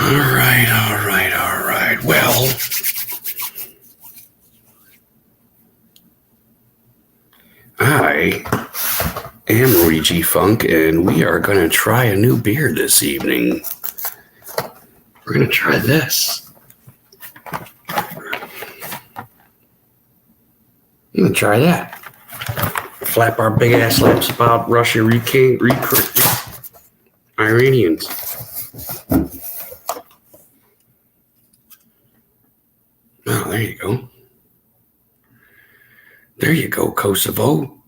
All right. Well, I am Rudy G. Funk, and we are going to try a new beer this evening. We're going to try this. I'm going to try that. Flap our big ass lips about Russia, Iranians. Oh, there you go. There you go, Kosovo.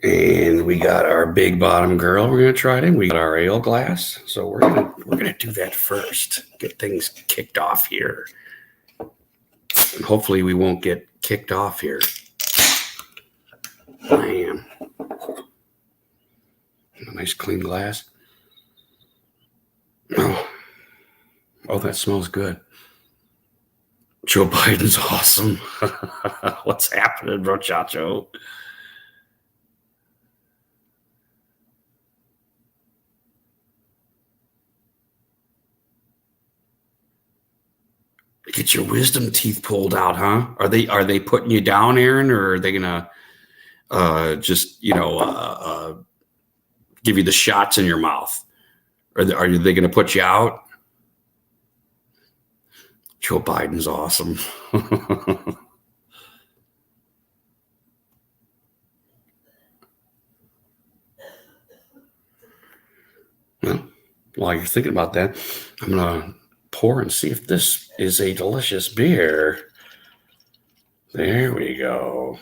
And we got our big bottom girl. We're gonna try it in. We got our ale glass. So we're gonna do that first. Get things kicked off here. And hopefully we won't get kicked off here. I am. A nice clean glass. Oh, that smells good. Joe Biden's awesome. What's happening, brochacho? Get your wisdom teeth pulled out, huh? Are they putting you down, Aaron, or are they gonna just give you the shots in your mouth? Are they gonna put you out? Joe Biden's awesome. Well, while you're thinking about that, I'm gonna pour and see if this is a delicious beer. There we go.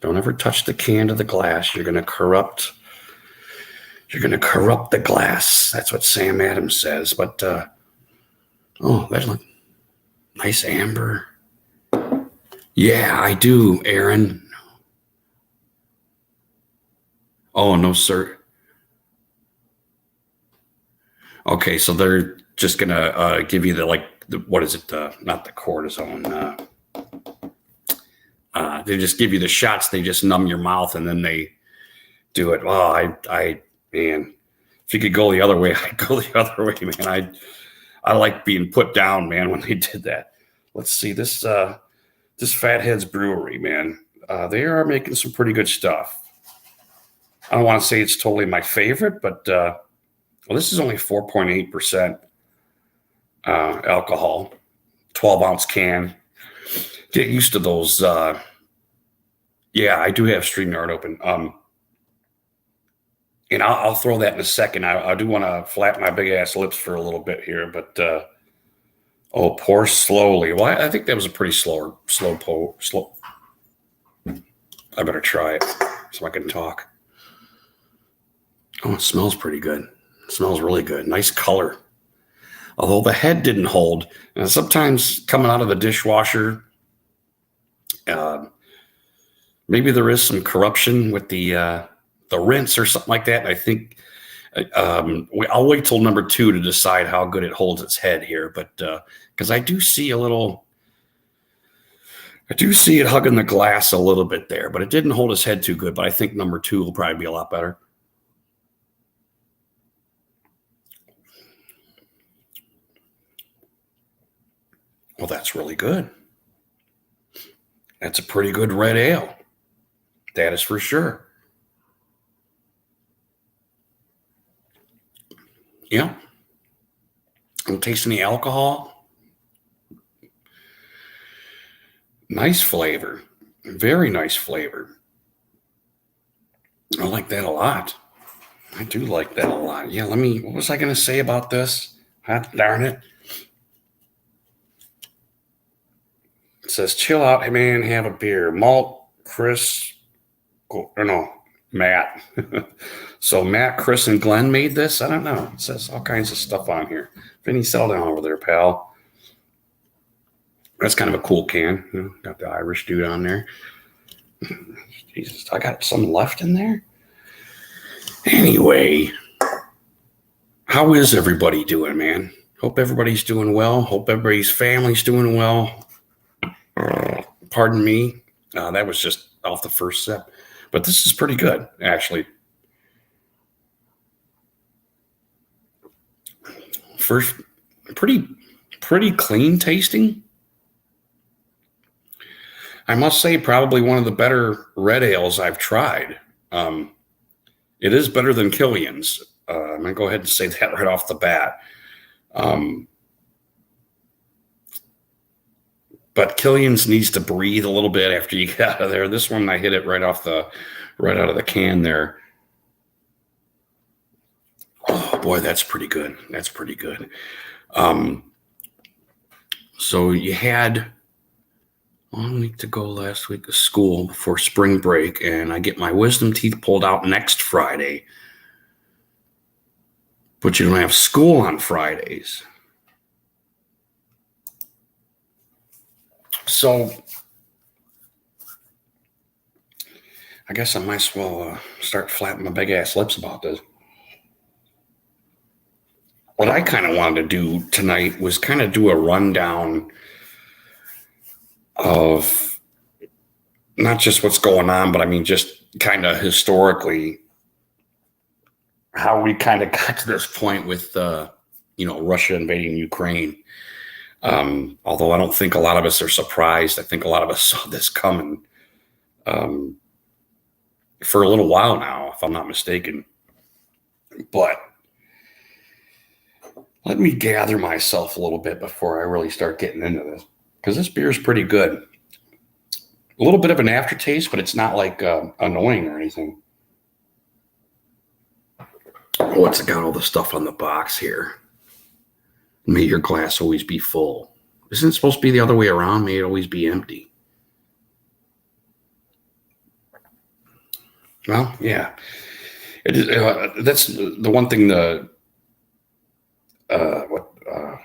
Don't ever touch the can to the glass. You're gonna corrupt the glass. That's what Sam Adams says. But oh, that's like nice amber. Yeah, I do, Aaron. Oh, no, sir. Okay, so they're just gonna give you what is it? Not the cortisone. They just give you the shots. They just numb your mouth and then they do it. Oh, man, if you could go the other way, I'd go the other way, man. I like being put down, man, when they did that. Let's see this Fatheads Brewery, man. They are making some pretty good stuff. I don't want to say it's totally my favorite, but well, this is only 4.8% alcohol, 12-ounce can. Get used to those. Yeah, I do have StreamYard open. And I'll throw that in a second. I do want to flap my big ass lips for a little bit here, but pour slowly. Well, I think that was a pretty slow. I better try it so I can talk. Oh, it smells pretty good. It smells really good. Nice color. Although the head didn't hold. And sometimes coming out of the dishwasher, maybe there is some corruption with the rinse or something like that. And I think I'll wait till number 2 to decide how good it holds its head here. But because I do see it hugging the glass a little bit there, but it didn't hold its head too good. But I think number 2 will probably be a lot better. Well, that's really good. That's a pretty good red ale. That is for sure. Yeah. I'm tasting the alcohol. Nice flavor. Very nice flavor. I like that a lot. I do like that a lot. Yeah, what was I going to say about this? Hot darn it. It says, chill out, hey man, have a beer. Malt, Chris, Matt. So Matt, Chris, and Glenn made this? I don't know. It says all kinds of stuff on here. Vinny, sell down over there, pal. That's kind of a cool can. Got the Irish dude on there. Jesus, I got some left in there? Anyway, how is everybody doing, man? Hope everybody's doing well. Hope everybody's family's doing well. Pardon me. That was just off the first sip. But this is pretty good, actually. first, pretty clean tasting. I must say, probably one of the better red ales I've tried. It is better than Killian's. I'm going to go ahead and say that right off the bat. But Killian's needs to breathe a little bit after you get out of there. This one, I hit it right out of the can there. Oh boy, that's pretty good. That's pretty good. So you had 1 week to go last week of school before spring break, and I get my wisdom teeth pulled out next Friday. But you don't have school on Fridays. So I guess I might as well start flapping my big ass lips about this. What I kind of wanted to do tonight was kind of do a rundown of not just what's going on, but I mean, just kind of historically how we kind of got to this point with, Russia invading Ukraine. Although I don't think a lot of us are surprised. I think a lot of us saw this coming for a little while now, if I'm not mistaken. But let me gather myself a little bit before I really start getting into this, because this beer is pretty good. A little bit of an aftertaste, but it's not like annoying or anything. Oh, it's got all the stuff on the box here. May your glass always be full. Isn't it supposed to be the other way around? May it always be empty. Well, yeah. It is, that's the one thing.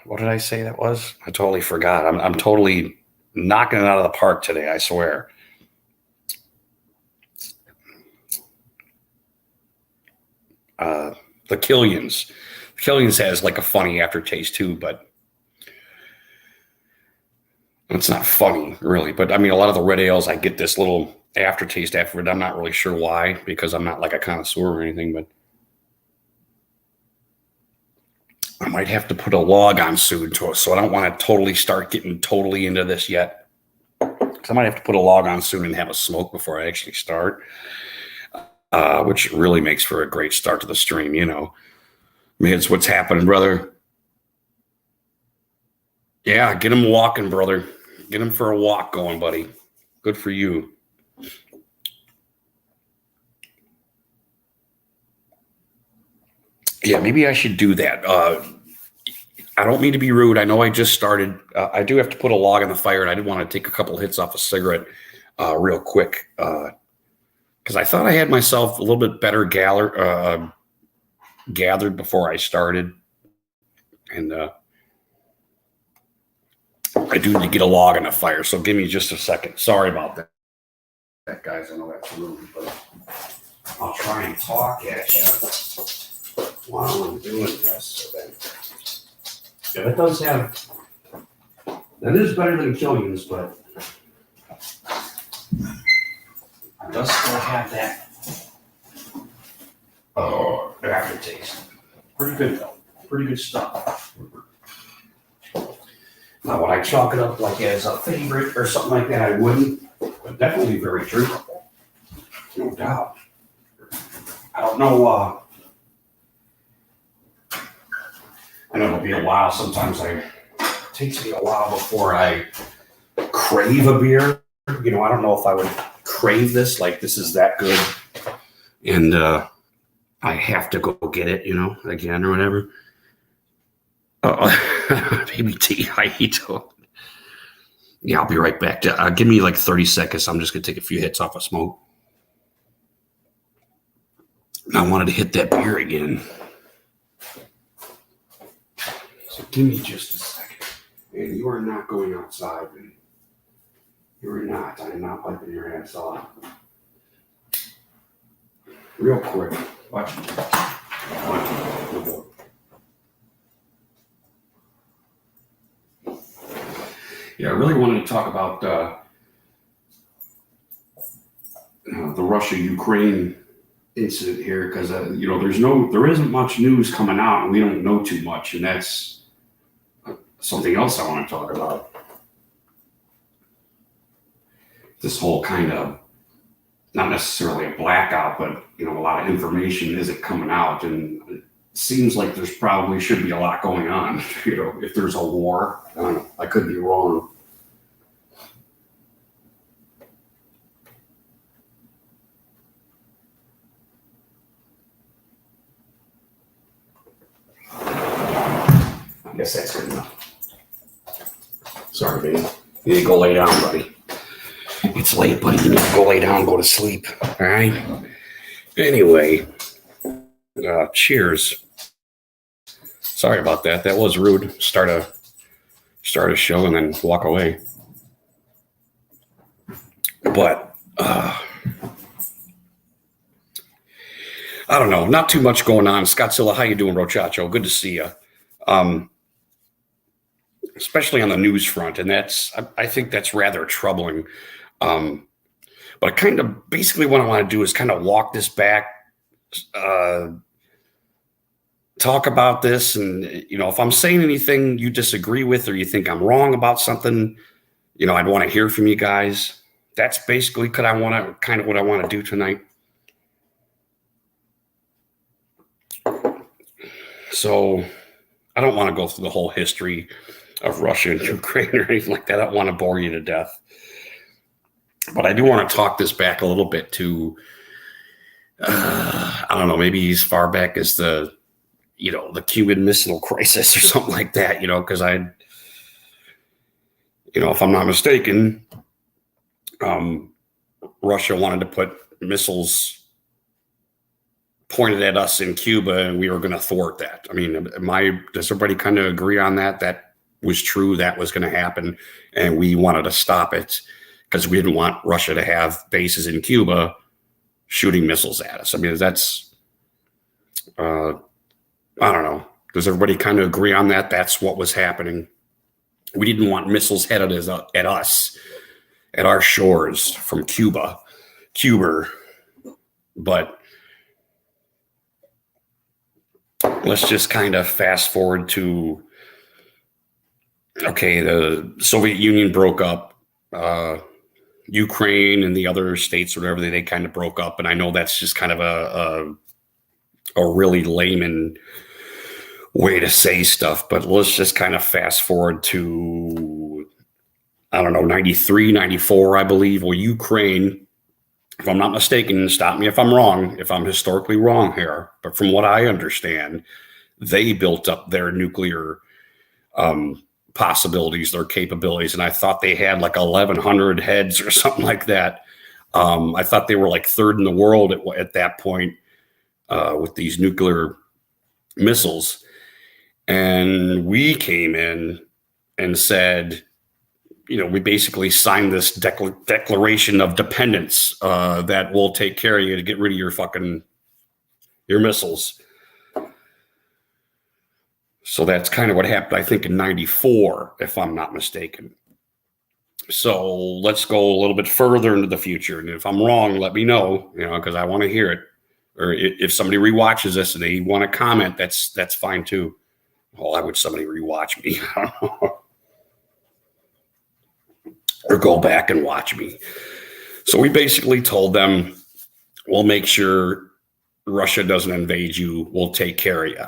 What did I say that was? I totally forgot. I'm totally knocking it out of the park today, I swear. The Killian's. Killian's has like a funny aftertaste too, but it's not funny really. But I mean, a lot of the red ales, I get this little aftertaste after it. I'm not really sure why, because I'm not like a connoisseur or anything, but I might have to put a log on soon, so I don't want to totally start getting totally into this yet. Because I might have to put a log on soon and have a smoke before I actually start, which really makes for a great start to the stream, Mids, what's happening, brother? Yeah, get him walking, brother. Get him for a walk going, buddy. Good for you. Yeah, maybe I should do that. I don't mean to be rude. I know I just started. I do have to put a log on the fire, and I did want to take a couple hits off a cigarette real quick, because I thought I had myself a little bit better gathered before I started. And I do need to get a log on the fire, so give me just a second. Sorry about that, guys. I know that's rude, but I'll try and talk at you while I'm doing this. So yeah, that does have, that is better than Killian's, but it does still have that aftertaste. Pretty good though. Pretty good stuff. Now, would I chalk it up like as a favorite or something like that? I wouldn't, but definitely very drinkable. No doubt. I don't know. I know it'll be a while. Sometimes it takes me a while before I crave a beer. I don't know if I would crave this, like this is that good. And I have to go get it, again or whatever. Maybe tea. I eat. Yeah, I'll be right back. Give me like 30 seconds. I'm just going to take a few hits off a smoke. I wanted to hit that beer again. So give me just a second. And you are not going outside, man. You are not. I am not wiping your ass off. Real quick. Watch. Yeah, I really wanted to talk about the Russia-Ukraine incident here because there isn't much news coming out, and we don't know too much, and that's something else I want to talk about. This whole kind of, not necessarily a blackout, but a lot of information isn't coming out, and it seems like there's probably should be a lot going on. If there's a war, I don't know, I could be wrong. I guess that's good enough. Sorry, man. You need to go lay down, buddy. It's late, buddy. You need to go lay down, go to sleep. All right? Anyway, cheers. Sorry about that. That was rude. Start a show and then walk away. But I don't know. Not too much going on. Scottzilla, how you doing, Rochacho? Good to see you. Especially on the news front, and I think that's rather troubling. But kind of basically what I want to do is kind of walk this back, talk about this, and if I'm saying anything you disagree with or you think I'm wrong about something, I'd want to hear from you guys. That's basically what I want to do tonight. So I don't want to go through the whole history of Russia and Ukraine or anything like that. I don't want to bore you to death. But I do want to talk this back a little bit to, I don't know, maybe as far back as the Cuban Missile Crisis or something like that, because if I'm not mistaken, Russia wanted to put missiles pointed at us in Cuba, and we were going to thwart that. I mean, does everybody kind of agree on that? That was true. That was going to happen, and we wanted to stop it because we didn't want Russia to have bases in Cuba shooting missiles at us. I mean, that's, I don't know. Does everybody kind of agree on that? That's what was happening. We didn't want missiles headed at us, at our shores from Cuba. But let's just kind of fast forward to, okay, the Soviet Union broke up. Ukraine and the other states, whatever, they kind of broke up. And I know that's just kind of a really layman way to say stuff, but let's just kind of fast forward to, I don't know, 93, 94, I believe, or Ukraine, if I'm not mistaken, stop me if I'm wrong, if I'm historically wrong here, but from what I understand, they built up their nuclear possibilities, their capabilities, and I thought they had like 1,100 heads or something like that. I thought they were like third in the world at that point with these nuclear missiles. And we came in and said, we basically signed this declaration of dependence that we'll take care of you to get rid of your missiles. So that's kind of what happened, I think, in 94, if I'm not mistaken. So let's go a little bit further into the future. And if I'm wrong, let me know, because I want to hear it. Or if somebody rewatches this and they want to comment, that's fine too. Well, why would somebody rewatch me? I don't know. Or go back and watch me. So we basically told them, we'll make sure Russia doesn't invade you. We'll take care of you.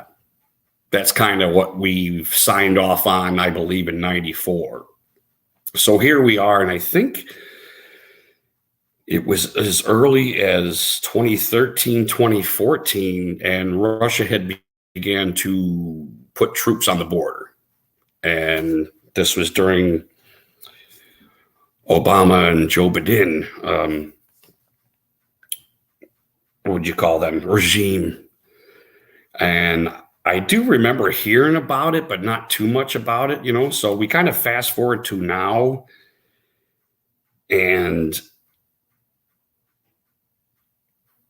That's kind of what we've signed off on, I believe, in 94. So here we are, and I think it was as early as 2013, 2014, and Russia had began to put troops on the border. And this was during Obama and Joe Biden, what would you call them, regime. And I do remember hearing about it, but not too much about it, so we kind of fast forward to now, and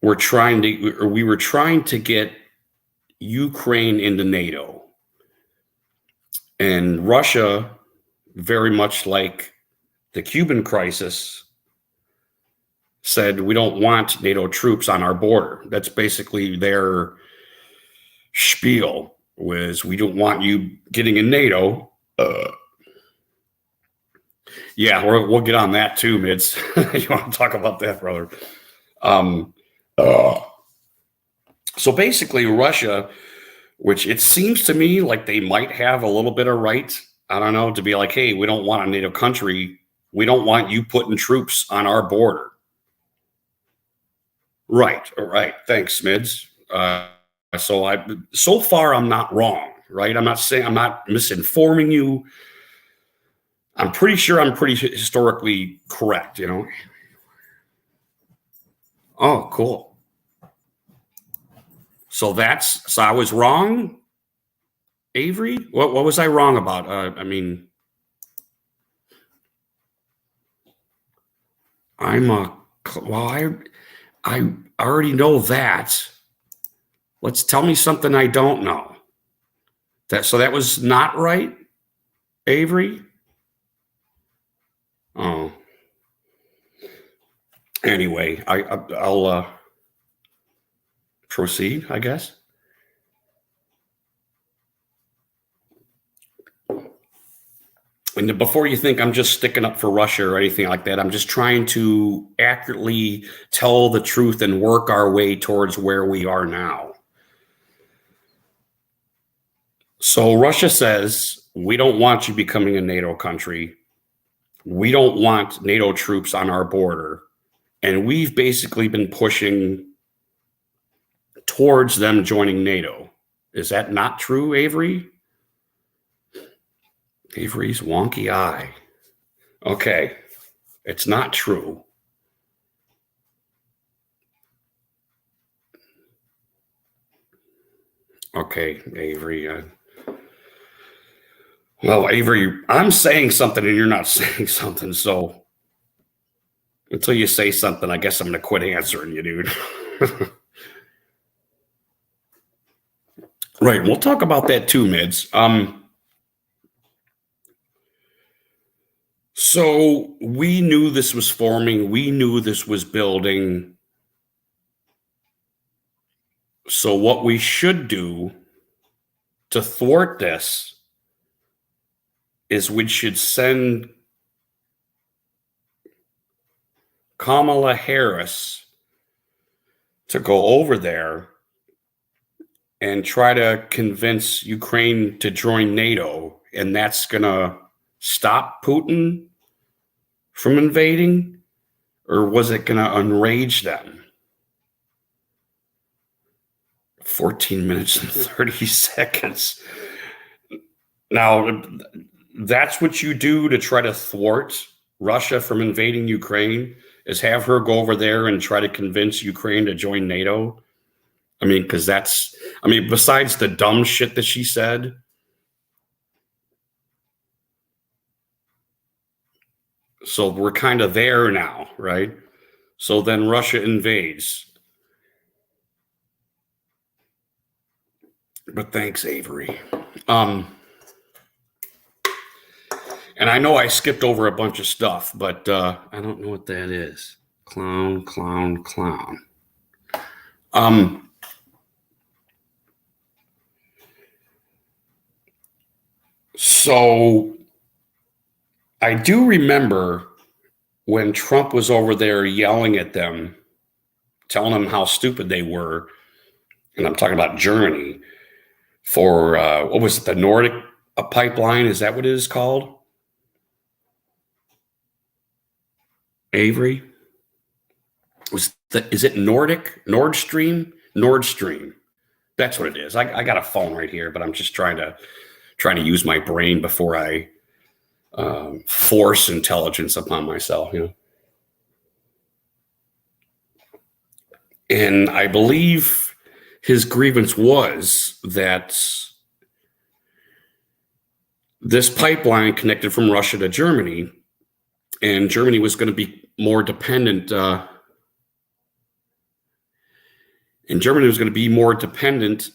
we were trying to get Ukraine into NATO. And Russia, very much like the Cuban crisis, said, we don't want NATO troops on our border. That's basically their spiel, was we don't want you getting in NATO. Yeah, we'll get on that too, Mids. You want to talk about that, brother? So basically Russia, which it seems to me like they might have a little bit of right, I don't know, to be like, hey, we don't want a NATO country. We don't want you putting troops on our border. Right. All right. Thanks, Mids. So far I'm not wrong, right? I'm not misinforming you. I'm pretty sure I'm pretty historically correct, you know? Oh, cool. So I was wrong, Avery? What was I wrong about? I already know that. Let's tell me something I don't know. That was not right, Avery? Oh. Anyway, I'll proceed, I guess. And before you think I'm just sticking up for Russia or anything like that, I'm just trying to accurately tell the truth and work our way towards where we are now. So Russia says, we don't want you becoming a NATO country. We don't want NATO troops on our border. And we've basically been pushing towards them joining NATO. Is that not true, Avery? Avery's wonky eye. Okay, it's not true. Okay, Avery. Well, Avery, I'm saying something and you're not saying something, so until you say something, I guess I'm going to quit answering you, dude. Right, we'll talk about that too, Mids. So we knew this was forming. We knew this was building. So what we should do to thwart this is we should send Kamala Harris to go over there and try to convince Ukraine to join NATO, and that's going to stop Putin from invading, or was it going to enrage them? 14 minutes and 30 seconds. Now, that's what you do to try to thwart Russia from invading Ukraine, is have her go over there and try to convince Ukraine to join NATO. I mean, because besides the dumb shit that she said, so we're kind of there now, right? So then Russia invades. But thanks, Avery. And I know I skipped over a bunch of stuff, but I don't know what that is. Clown. So I do remember when Trump was over there yelling at them, telling them how stupid they were, and I'm talking about Germany, for what was it, the Nordic pipeline? Is that what it is called? Avery? Is it Nordic? Nord Stream? Nord Stream. That's what it is. I got a phone right here, but I'm just trying to use my brain before I force intelligence upon myself, you know. And I believe his grievance was that this pipeline connected from Russia to Germany, and Germany was going to be more dependent. And Germany was going to be more dependent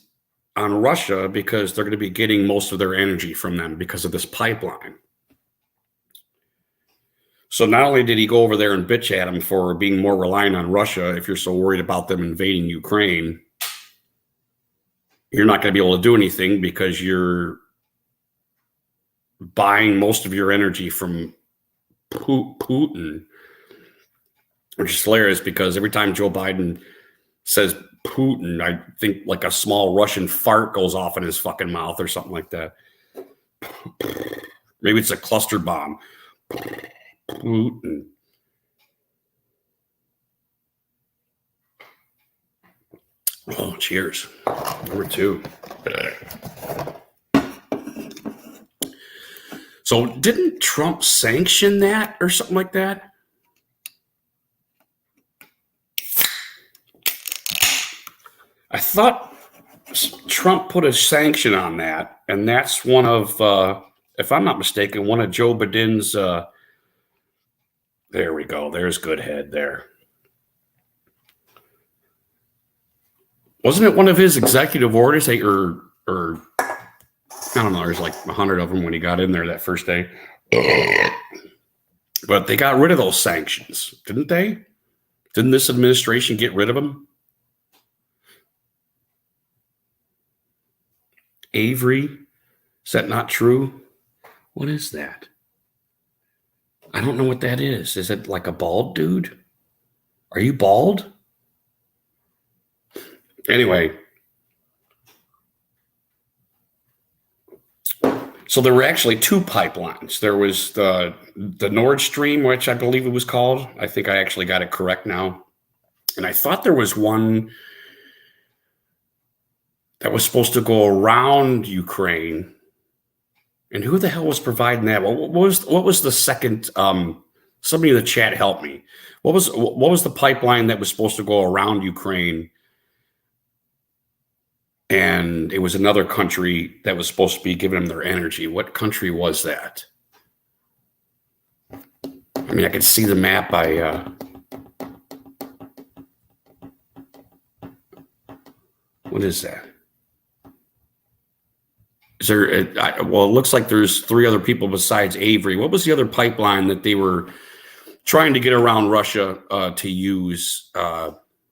on Russia because they're going to be getting most of their energy from them because of this pipeline. So not only did he go over there and bitch at him for being more reliant on Russia, if you're so worried about them invading Ukraine, you're not going to be able to do anything because you're buying most of your energy from Putin, which is hilarious because every time Joe Biden says Putin, I think like a small Russian fart goes off in his fucking mouth or something like that. Maybe it's a cluster bomb. Putin. Oh, cheers. Number 2. So didn't Trump sanction that or something like that? I thought Trump put a sanction on that, and that's one of, if I'm not mistaken, one of Joe Biden's, there we go. There's good head there. Wasn't it one of his executive orders, or I don't know, there's like 100 of them when he got in there that first day. But they got rid of those sanctions, didn't they? Didn't this administration get rid of them? Avery, is that not true? What is that? I don't know what that is. Is it like a bald dude? Are you bald? Anyway, so there were actually 2 pipelines. There was the Nord Stream, which I believe it was called. I think I actually got it correct now. And I thought there was one that was supposed to go around Ukraine. And who the hell was providing that? What was the second? Somebody in the chat help me. What was the pipeline that was supposed to go around Ukraine? And it was another country that was supposed to be giving them their energy. What country was that? I mean, I could see the map. What is that? Is there? Well, it looks like there's 3 other people besides Avery. What was the other pipeline that they were trying to get around Russia to use?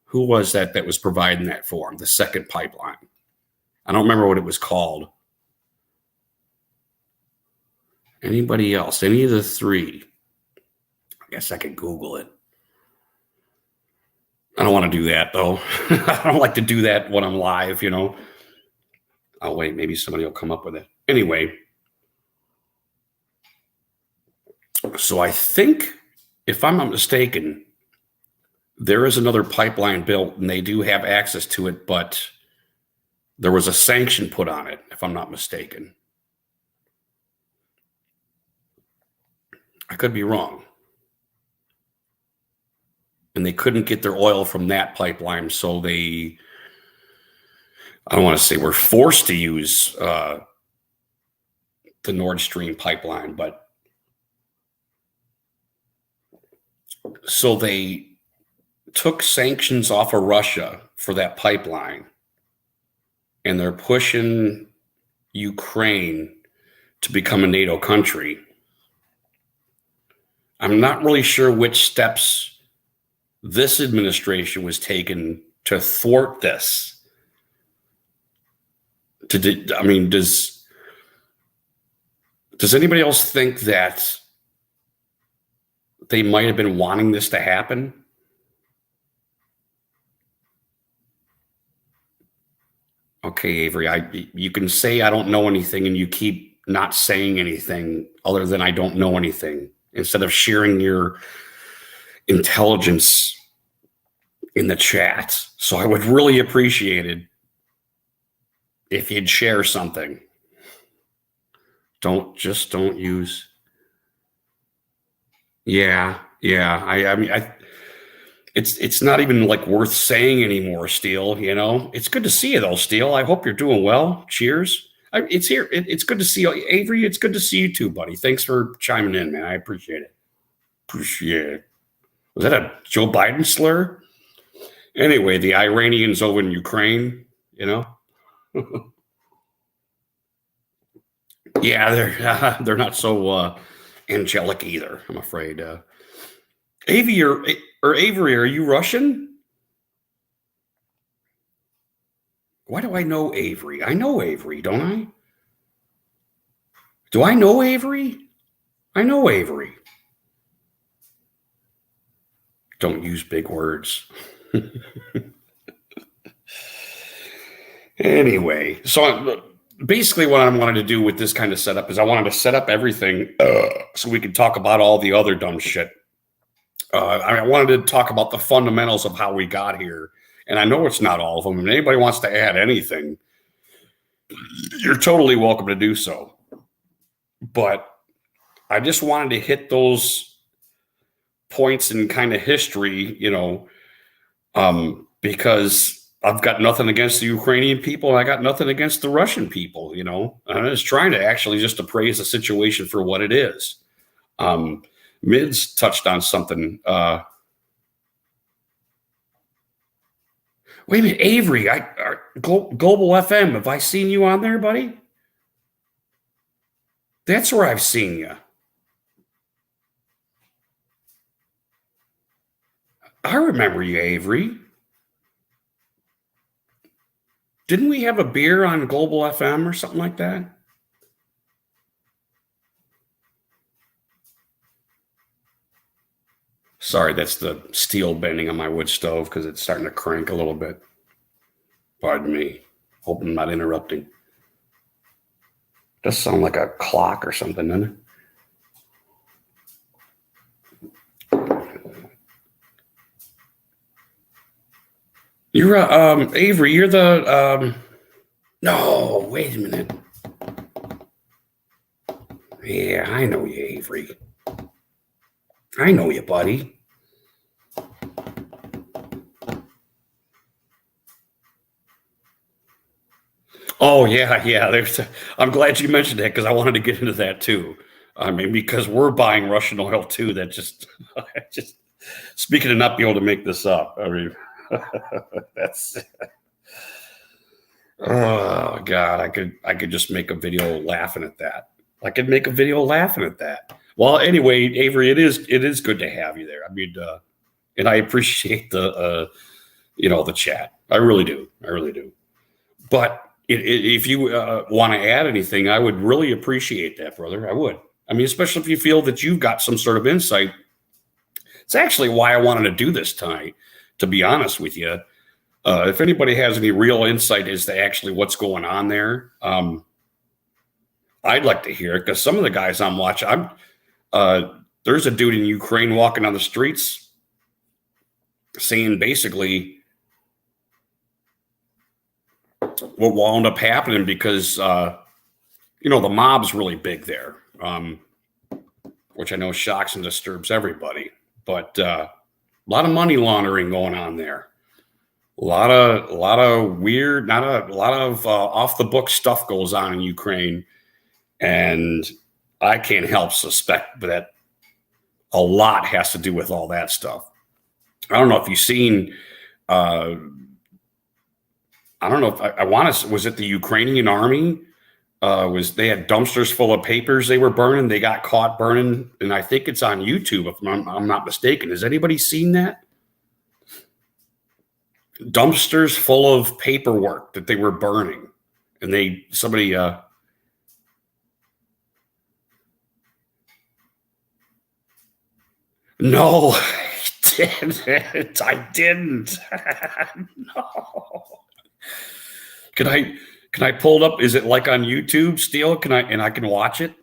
Who was that was providing that for them? The second pipeline. I don't remember what it was called. Anybody else? Any of the 3? I guess I could Google it. I don't want to do that, though. I don't like to do that when I'm live, you know. Oh, wait, maybe somebody will come up with it. Anyway, so I think, if I'm not mistaken, there is another pipeline built, and they do have access to it, but there was a sanction put on it, if I'm not mistaken. I could be wrong. And they couldn't get their oil from that pipeline, so they, I don't want to say were forced to use the Nord Stream pipeline, but so they took sanctions off of Russia for that pipeline, and they're pushing Ukraine to become a NATO country. I'm not really sure which steps this administration was taking to thwart this. I mean, does anybody else think that they might have been wanting this to happen? Okay, Avery, you can say I don't know anything, and you keep not saying anything other than I don't know anything, instead of sharing your intelligence in the chat. So I would really appreciate it if you'd share something. Don't use. Yeah. I mean, it's not even like worth saying anymore, Steele. You know, it's good to see you though, Steele. I hope you're doing well. Cheers. It's here. It's good to see you, Avery. It's good to see you too, buddy. Thanks for chiming in, man. I appreciate it. Appreciate it. Was that a Joe Biden slur? Anyway, the Iranians over in Ukraine, you know. Yeah, they're not so angelic either, I'm afraid. Avery, are you Russian? Why do I know Avery? I know Avery, don't I? Do I know Avery? I know Avery. Don't use big words. Anyway, so basically what I wanted to do with this kind of setup is I wanted to set up everything so we could talk about all the other dumb shit. I wanted to talk about the fundamentals of how we got here. And I know it's not all of them. If anybody wants to add anything, you're totally welcome to do so. But I just wanted to hit those points in kind of history, because I've got nothing against the Ukrainian people, and I got nothing against the Russian people, I'm just trying to actually just appraise the situation for what it is. Mids touched on something. Wait a minute, Avery, Global FM, have I seen you on there, buddy? That's where I've seen you. I remember you, Avery. Didn't we have a beer on Global FM or something like that? Sorry, that's the steel bending on my wood stove because it's starting to crank a little bit. Pardon me. Hope I'm not interrupting. Does sound like a clock or something, doesn't it? You're Avery. You're the no. Wait a minute. Yeah, I know you, Avery. I know you, buddy. Oh yeah. I'm glad you mentioned that because I wanted to get into that too. I mean, because we're buying Russian oil too. That just speaking of not being able to make this up. I mean, that's. Oh God, I could just make a video laughing at that. I could make a video laughing at that. Well, anyway, Avery, it is good to have you there. I mean, and I appreciate the the chat. I really do. But if you want to add anything, I would really appreciate that, brother. I would. I mean, especially if you feel that you've got some sort of insight. It's actually why I wanted to do this tonight, to be honest with you. If anybody has any real insight as to actually what's going on there, I'd like to hear it because some of the guys I'm watching, there's a dude in Ukraine walking on the streets saying basically what wound up happening because, the mob's really big there, which I know shocks and disturbs everybody. But a lot of money laundering going on there. A lot of weird, not a lot of off the book stuff goes on in Ukraine, and I can't help suspect that a lot has to do with all that stuff. I don't know if you've seen. I don't know if I want to. Was it the Ukrainian army? They had dumpsters full of papers they were burning? They got caught burning, and I think it's on YouTube if I'm not mistaken. Has anybody seen that? Dumpsters full of paperwork that they were burning, and somebody no, I didn't. No. Can I pull it up? Is it like on YouTube still? I can watch it?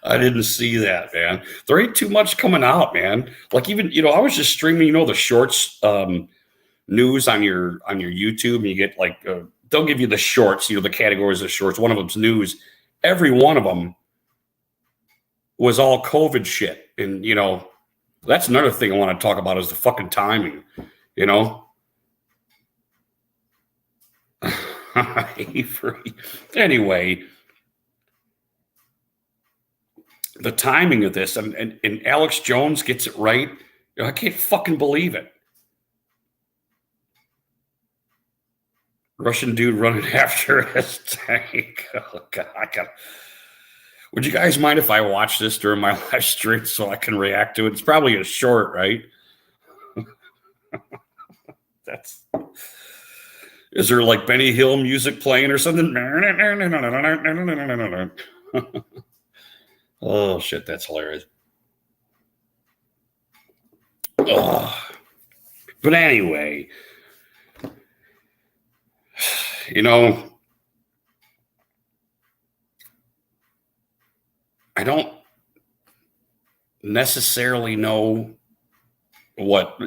I didn't see that, man. There ain't too much coming out, man. Like even, I was just streaming, the shorts news on your YouTube, and you get like they'll give you the shorts, the categories of shorts. One of them's news. Every one of them was all COVID shit. And, that's another thing I want to talk about is the fucking timing, Anyway, the timing of this and Alex Jones gets it right. I can't fucking believe it. Russian dude running after his tank. Oh, God. Would you guys mind if I watch this during my live stream so I can react to it? It's probably a short, right? Is there like Benny Hill music playing or something? Oh, shit, that's hilarious. Oh. But anyway, you know, I don't necessarily know what,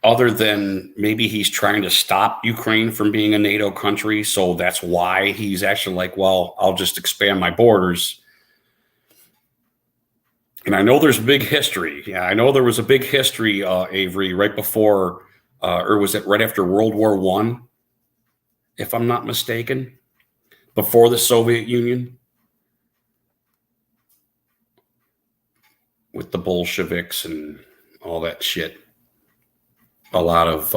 other than maybe he's trying to stop Ukraine from being a NATO country. So that's why he's actually like, well, I'll just expand my borders. And I know there's a big history. Yeah, I know there was a big history, Avery, right before, or was it right after World War I, if I'm not mistaken, before the Soviet Union, with the Bolsheviks and all that shit. A lot of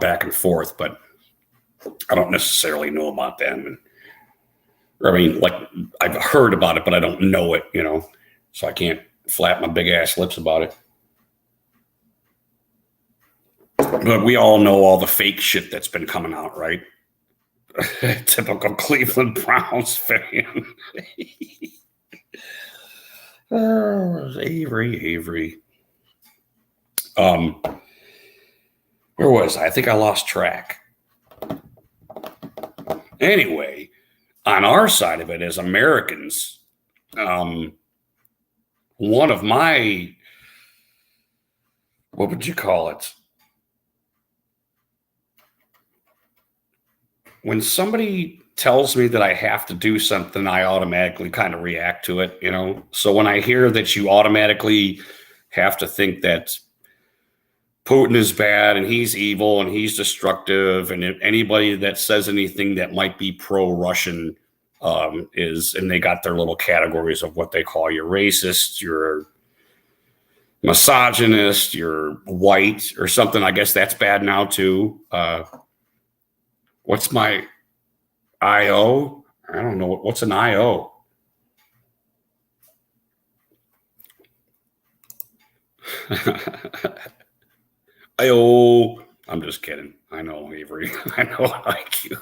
back and forth, but I don't necessarily know about them. I mean, like, I've heard about it, but I don't know it, so I can't flap my big ass lips about it. But we all know all the fake shit that's been coming out, right? Typical Cleveland Browns fan. Oh, Avery. Where was I? I think I lost track. Anyway, on our side of it as Americans, one of my, what would you call it? When somebody tells me that I have to do something, I automatically kind of react to it, So when I hear that you automatically have to think that Putin is bad and he's evil and he's destructive, and anybody that says anything that might be pro-Russian and they got their little categories of what they call you're racist, you're misogynist, you're white or something. I guess that's bad now too. What's my IO? I don't know. What's an IO? IO. I'm just kidding. I know, Avery. I know I like you.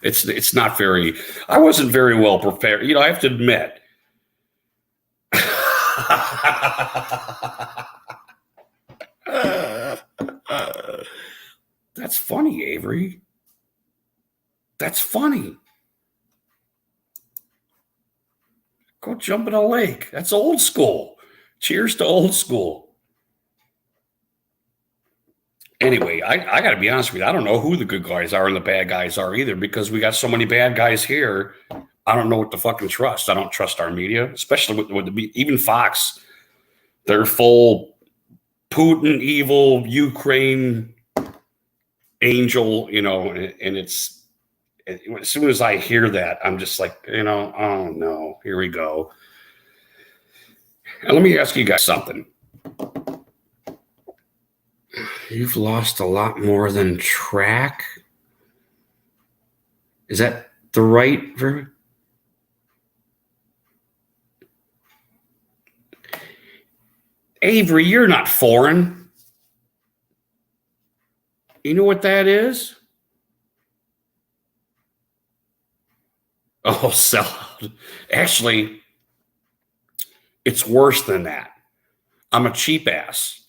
It's not very, I wasn't very well prepared. I have to admit. That's funny, Avery. That's funny. Go jump in a lake. That's old school. Cheers to old school. Anyway, I got to be honest with you. I don't know who the good guys are and the bad guys are either, because we got so many bad guys here. I don't know what to fucking trust. I don't trust our media, especially with even Fox. They're full Putin, evil, Ukraine, angel, and it's, as soon as I hear that, I'm just like, oh no, here we go. And let me ask you guys something. You've lost a lot more than track. Is that the right verb? Avery, you're not foreign. You know what that is? Oh, sellout. Actually, it's worse than that. I'm a cheap ass.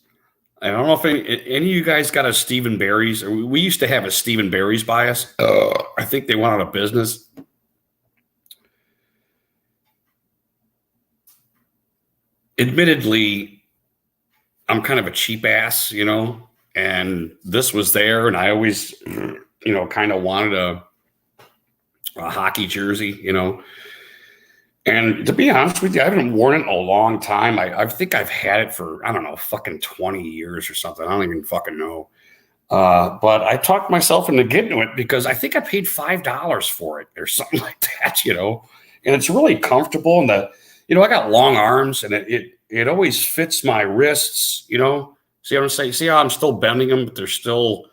I don't know if any of you guys got a Stephen Barry's. We used to have a Stephen Barry's bias. I think they went out of business. Admittedly, I'm kind of a cheap ass, and this was there, and I always, kind of wanted a hockey jersey, And to be honest with you, I haven't worn it in a long time. I think I've had it for, I don't know, fucking 20 years or something. I don't even fucking know. But I talked myself into getting it because I think I paid $5 for it or something like that, And it's really comfortable. And I got long arms, and it always fits my wrists, See what I'm saying? See how I'm still bending them, but they're still,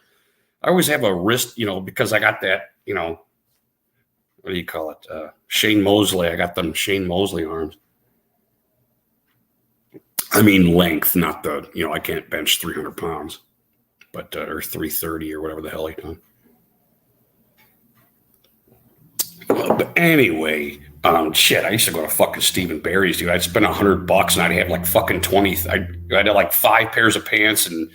I always have a wrist, because I got that, what do you call it? Shane Mosley. I got them Shane Mosley arms. I mean length, not the, I can't bench 300 pounds, but, or 330 or whatever the hell he done. But anyway, shit, I used to go to fucking Stephen Barry's, dude. I'd spend $100 and I'd have like fucking 20. I had like 5 pairs of pants and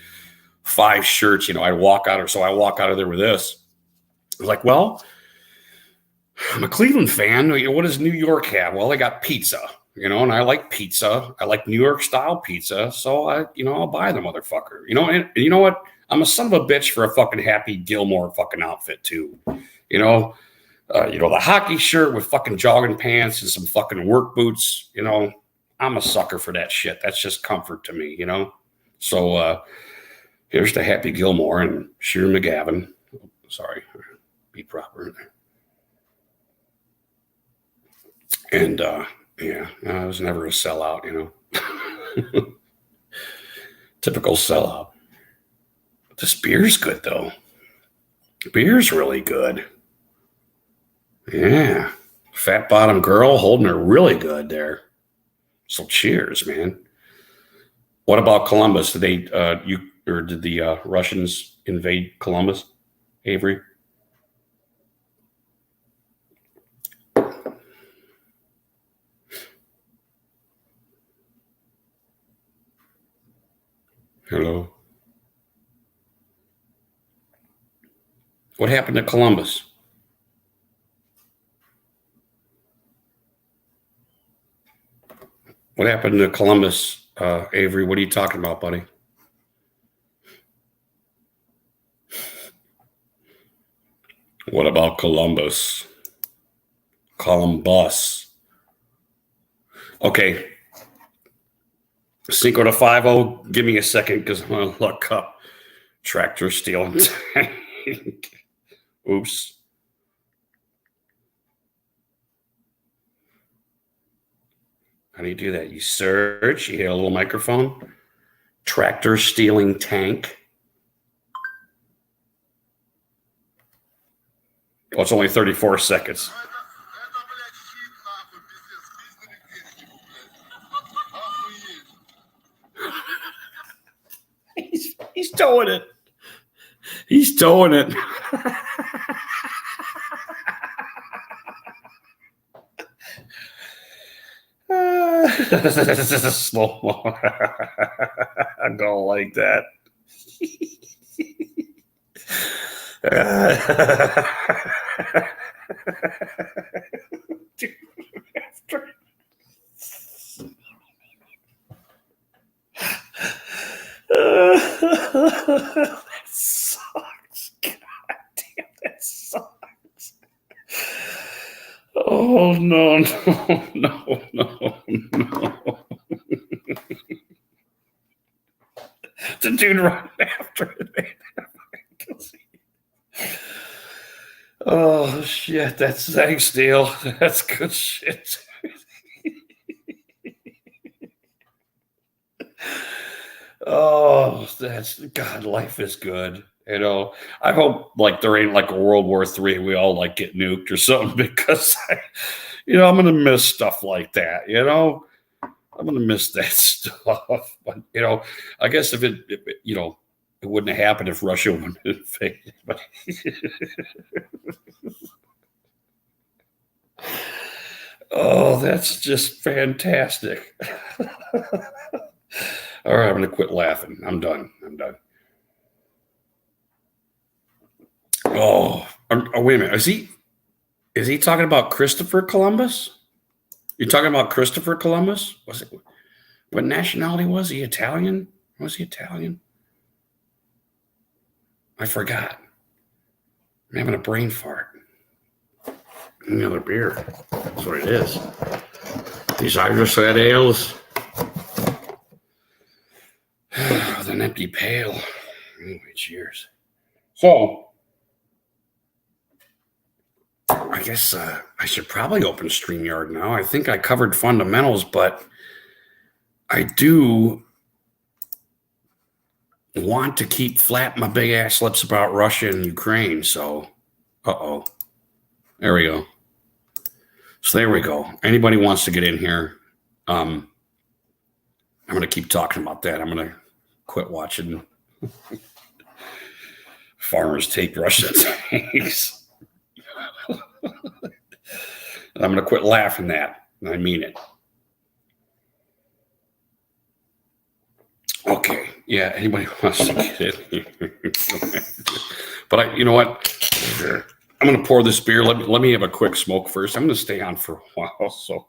5 shirts. I walk out of there with this. I was like, well, I'm a Cleveland fan. What does New York have? Well, they got pizza, and I like pizza. I like New York style pizza. So I'll buy the motherfucker, and you know what? I'm a son of a bitch for a fucking Happy Gilmore fucking outfit too. The hockey shirt with fucking jogging pants and some fucking work boots, I'm a sucker for that shit. That's just comfort to me, So here's the Happy Gilmore and Sheer McGavin. Sorry, be proper. And I was never a sellout, Typical sellout. But this beer's good though. Beer's really good. Yeah. Fat bottom girl holding her really good there. So cheers, man. What about Columbus? Did did the Russians invade Columbus, Avery? Hello. What happened to Columbus? What happened to Columbus, Avery? What are you talking about, buddy? What about Columbus? Columbus. Okay. Cinco de 5-0. Give me a second because I'm going to look up tractor stealing tank. Oops. How do you do that? You search, you hit a little microphone. Tractor stealing tank. Oh, it's only 34 seconds. He's towing it. He's towing it. This is a slow mo. I don't like that. That sucks. God damn, that sucks. Oh, no. The dude running after it, man. Oh, shit. Thanks, Dale. That's good shit. Oh, God, life is good. I hope like there ain't like a World War III. We all like get nuked or something because I'm going to miss stuff like that. I'm going to miss that stuff. But, I guess if it wouldn't have happened if Russia wouldn't have invaded. But oh, that's just fantastic. All right, I'm going to quit laughing. I'm done. Oh, wait a minute. Is he talking about Christopher Columbus? You're talking about Christopher Columbus? What nationality was he? Italian? Was he Italian? I forgot. I'm having a brain fart. Another beer. That's what it is. These Irish red ales. With an empty pail. Anyway, cheers. So, I guess I should probably open StreamYard now. I think I covered fundamentals, but I do want to keep flapping my big ass lips about Russia and Ukraine. So, there we go. So there we go. Anybody wants to get in here? I'm going to keep talking about that. I'm going to quit watching farmers take Russian tanks. I'm going to quit laughing at. I mean it. Okay. Yeah. Anybody wants to get in? But you know what? I'm going to pour this beer. Let me have a quick smoke first. I'm going to stay on for a while. So.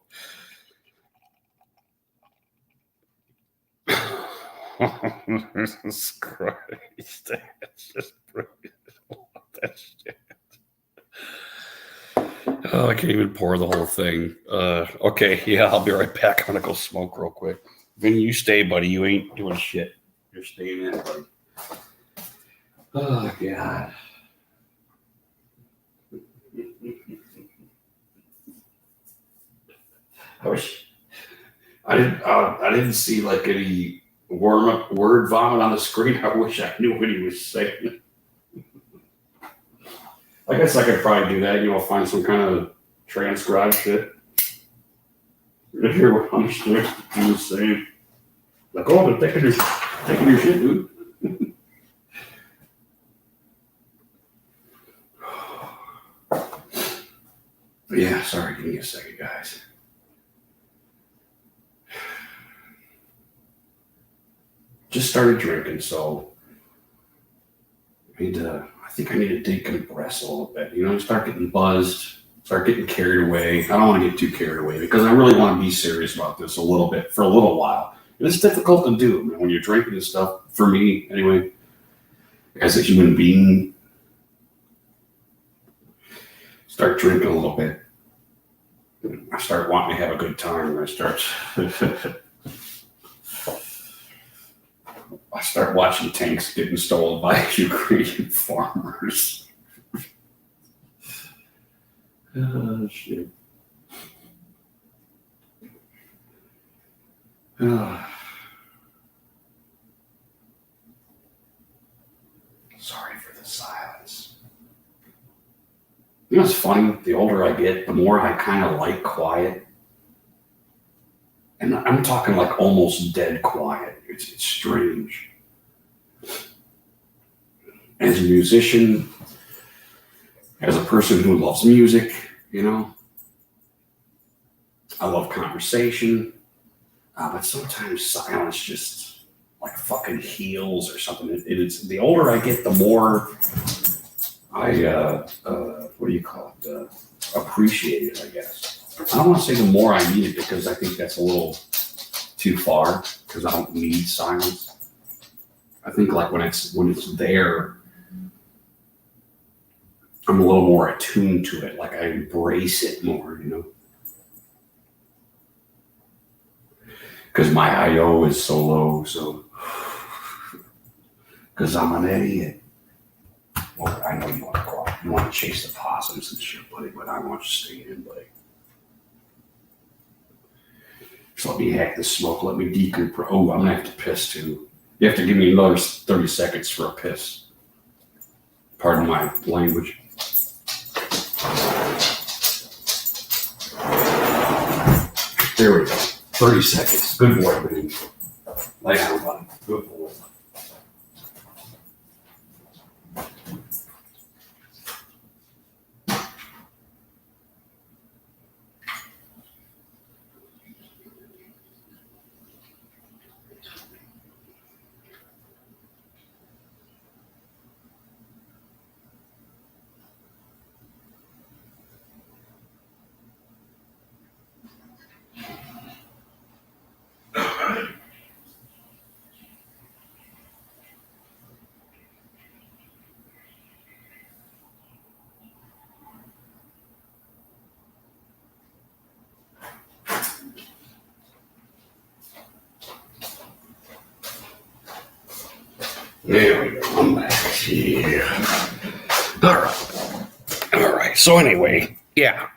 Jesus Christ. That's just brilliant. That shit. Oh, I can't even pour the whole thing. Okay, yeah, I'll be right back. I'm gonna go smoke real quick. Vinny, you stay, buddy. You ain't doing shit. You're staying in, buddy. Oh God. I didn't see like any word vomit on the screen. I wish I knew what he was saying. I guess I could probably do that. Find some kind of transcribed shit. To hear what he was saying. Like, oh, they're taking your shit, dude. Yeah, sorry. Give me a second, guys. Just started drinking, so I think I need to decompress a little bit. Start getting buzzed, start getting carried away. I don't want to get too carried away because I really want to be serious about this a little bit for a little while. And it's difficult to do, man, when you're drinking and stuff. For me, anyway, as a human being, start drinking a little bit. I start wanting to have a good time, and I start watching tanks getting stolen by Ukrainian farmers. Oh, shit. Sorry for the silence. It's funny. The older I get, the more I kind of like quiet. And I'm talking like almost dead quiet. It's strange. As a musician, as a person who loves music, I love conversation. But sometimes silence just like fucking heals or something. It's the older I get, the more I appreciate it, I guess. I don't want to say the more I need it because I think that's a little too far because I don't need silence. I think like when it's there, I'm a little more attuned to it. Like I embrace it more, Because my I/O is so low, so because I'm an idiot. Well, I know you want to go out. You want to chase the possums and shit, buddy, but I want you to stay in, buddy. So let me hack this smoke. Let me decompress. Oh, I'm going to have to piss, too. You have to give me another 30 seconds for a piss. Pardon my language. There we go. 30 seconds. Good boy, buddy. Lay down, buddy. Good boy. There we go. I'm back. Yeah. All right. So anyway, yeah.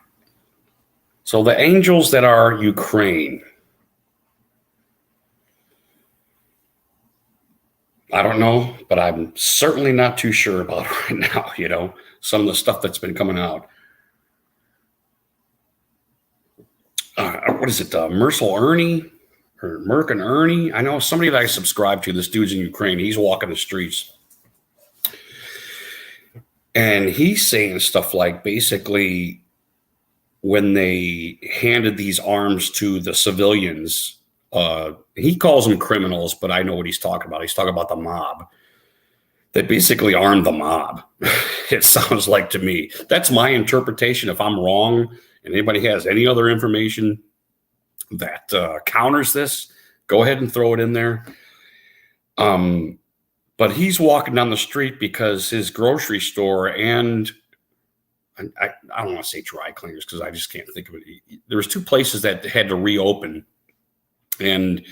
So the angels that are Ukraine. I don't know, but I'm certainly not too sure about it right now, you know, some of the stuff that's been coming out. What is it, Mercil Ernie or Merck and Ernie? I know somebody that I subscribe to. This dude's in Ukraine. He's walking the streets. And he's saying stuff like basically when they handed these arms to the civilians, he calls them criminals, but I know what he's talking about. He's talking about the mob. They basically armed the mob. It sounds like to me. That's my interpretation. If I'm wrong and anybody has any other information that counters this, go ahead and throw it in there. But he's walking down the street because his grocery store and I don't want to say dry cleaners because I just can't think of it. There was 2 places that had to reopen, and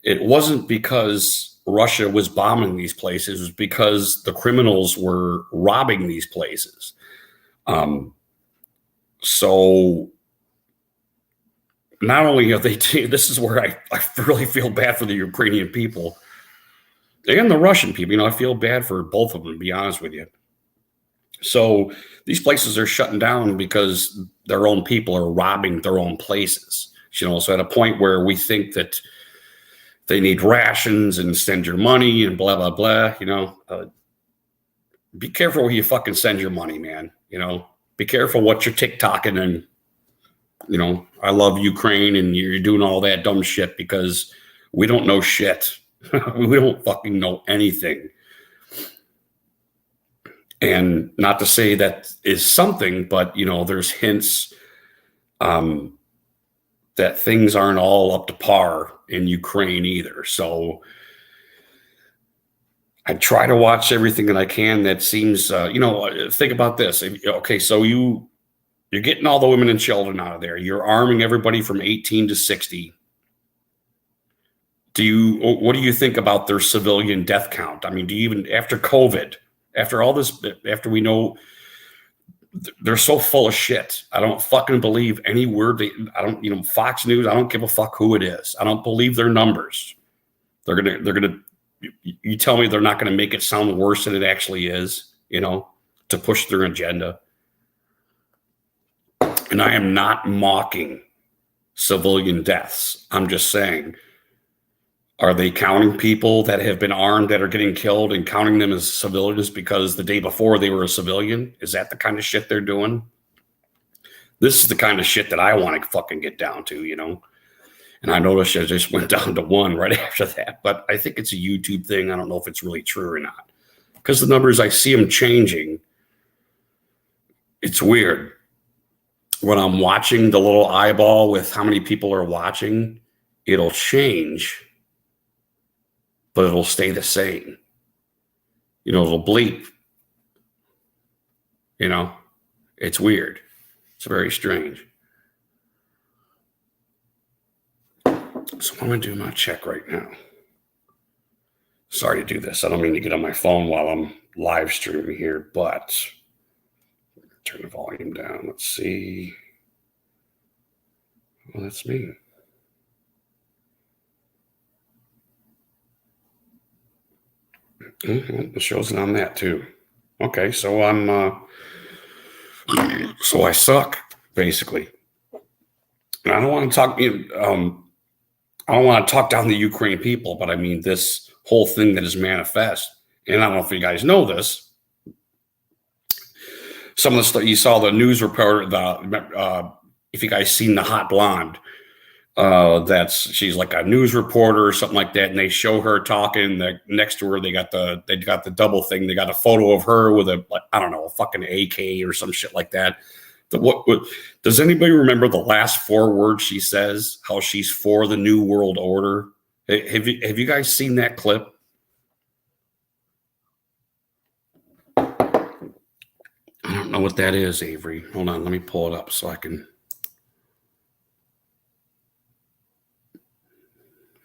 it wasn't because Russia was bombing these places. It was because the criminals were robbing these places. So not only have they, this is where I really feel bad for the Ukrainian people and the Russian people. You know, I feel bad for both of them, to be honest with you. So these places are shutting down because their own people are robbing their own places. You know, so at a point where we think that they need rations and send your money and blah, blah, blah, you know, be careful where you fucking send your money, man. You know, be careful what you're TikToking and, you know, I love Ukraine and you're doing all that dumb shit because we don't know shit. We don't fucking know anything. And not to say that is something, but, you know, there's hints that things aren't all up to par in Ukraine either. So I try to watch everything that I can that seems, you know, think about this. Okay, so you're getting all the women and children out of there. You're arming everybody from 18 to 60. What do you think about their civilian death count? I mean, do you even, after COVID, after all this, after we know they're so full of shit, I don't fucking believe any word. I don't, you know, Fox News, I don't give a fuck who it is. I don't believe their numbers. They're going to, you tell me they're not going to make it sound worse than it actually is, you know, to push their agenda. And I am not mocking civilian deaths. I'm just saying, are they counting people that have been armed that are getting killed and counting them as civilians because the day before they were a civilian? Is that the kind of shit they're doing? This is the kind of shit that I want to fucking get down to, you know? And I noticed I just went down to 1 right after that, but I think it's a YouTube thing. I don't know if it's really true or not because the numbers, I see them changing. It's weird. When I'm watching the little eyeball with how many people are watching, it'll change, but it'll stay the same. You know, it'll bleep. You know, it's weird. It's very strange. So I'm going to do my check right now. Sorry to do this. I don't mean to get on my phone while I'm live streaming here, but turn the volume down. Let's see. Well, that's me. The show's on that too. Okay, so so I suck basically. And I don't want to talk. I don't want to talk down the Ukraine people, but I mean this whole thing that is manifest. And I don't know if you guys know this. Some of the stuff you saw, the news reporter. If you guys seen the hot blonde. She's like a news reporter or something like that, and they show her talking. Next to her, they got the double thing. They got a photo of her with a, like, I don't know, a fucking AK or some shit like that. What does anybody remember the last 4 words she says? How she's for the new world order. Have you guys seen that clip? I don't know what that is, Avery. Hold on, let me pull it up so I can.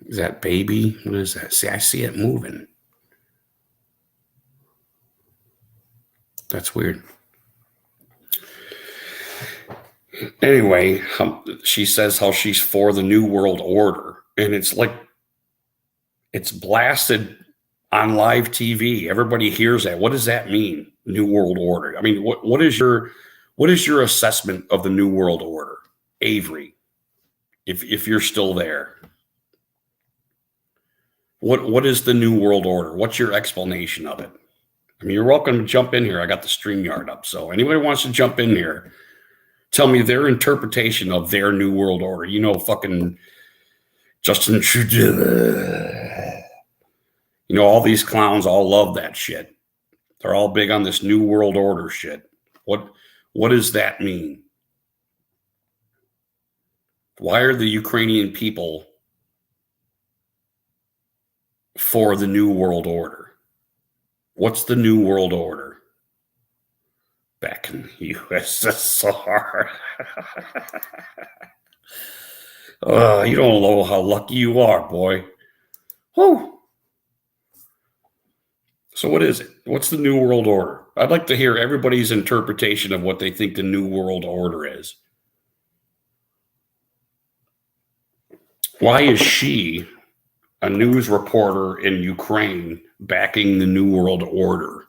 Is that baby? What is that? See, I see it moving. That's weird. Anyway, she says how she's for the new world order. And it's like, it's blasted on live TV. Everybody hears that. What does that mean? New World Order. I mean, what is your assessment of the New World Order, Avery? If you're still there, what is the New World Order? What's your explanation of it? I mean, you're welcome to jump in here. I got the StreamYard up, so anybody wants to jump in here, tell me their interpretation of their New World Order. You know, fucking Justin Trudeau. You know, all these clowns all love that shit. They're all big on this New World Order shit. What does that mean? Why are the Ukrainian people for the New World Order? What's the New World Order? Back in the USSR. You don't know how lucky you are, boy. Whew. So what is it? What's the New World Order? I'd like to hear everybody's interpretation of what they think the New World Order is. Why is she, a news reporter in Ukraine, backing the New World Order?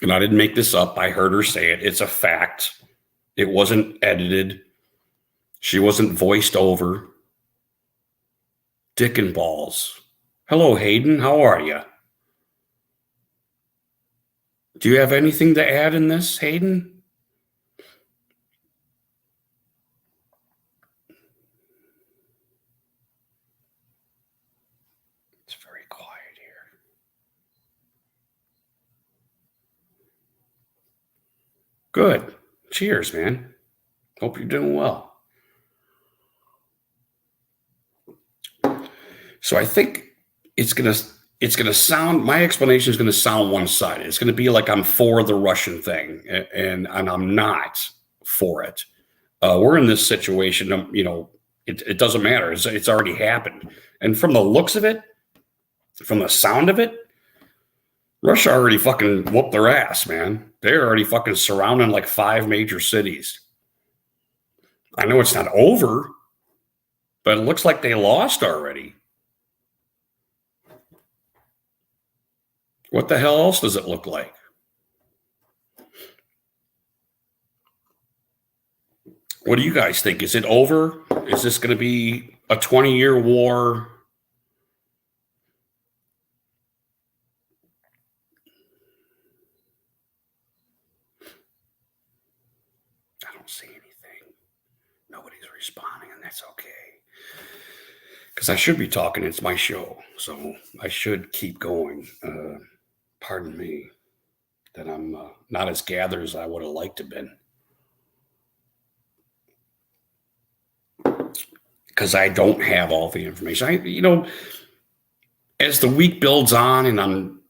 And I didn't make this up. I heard her say it. It's a fact. It wasn't edited. She wasn't voiced over. Dick and balls. Hello, Hayden. How are you? Do you have anything to add in this, Hayden? It's very quiet here. Good. Cheers, man. Hope you're doing well. So I think it's gonna sound, my explanation is gonna sound one-sided. It's gonna be like I'm for the Russian thing, and I'm not for it. We're in this situation, you know, it doesn't matter. It's already happened. And from the looks of it, from the sound of it, Russia already fucking whooped their ass, man. They're already fucking surrounding like 5 major cities. I know it's not over, but it looks like they lost already. What the hell else does it look like? What do you guys think? Is it over? Is this going to be a 20-year war? I don't see anything. Nobody's responding, and that's okay. Because I should be talking. It's my show, so I should keep going. Pardon me that I'm not as gathered as I would have liked to have been. Because I don't have all the information. You know, as the week builds on and I'm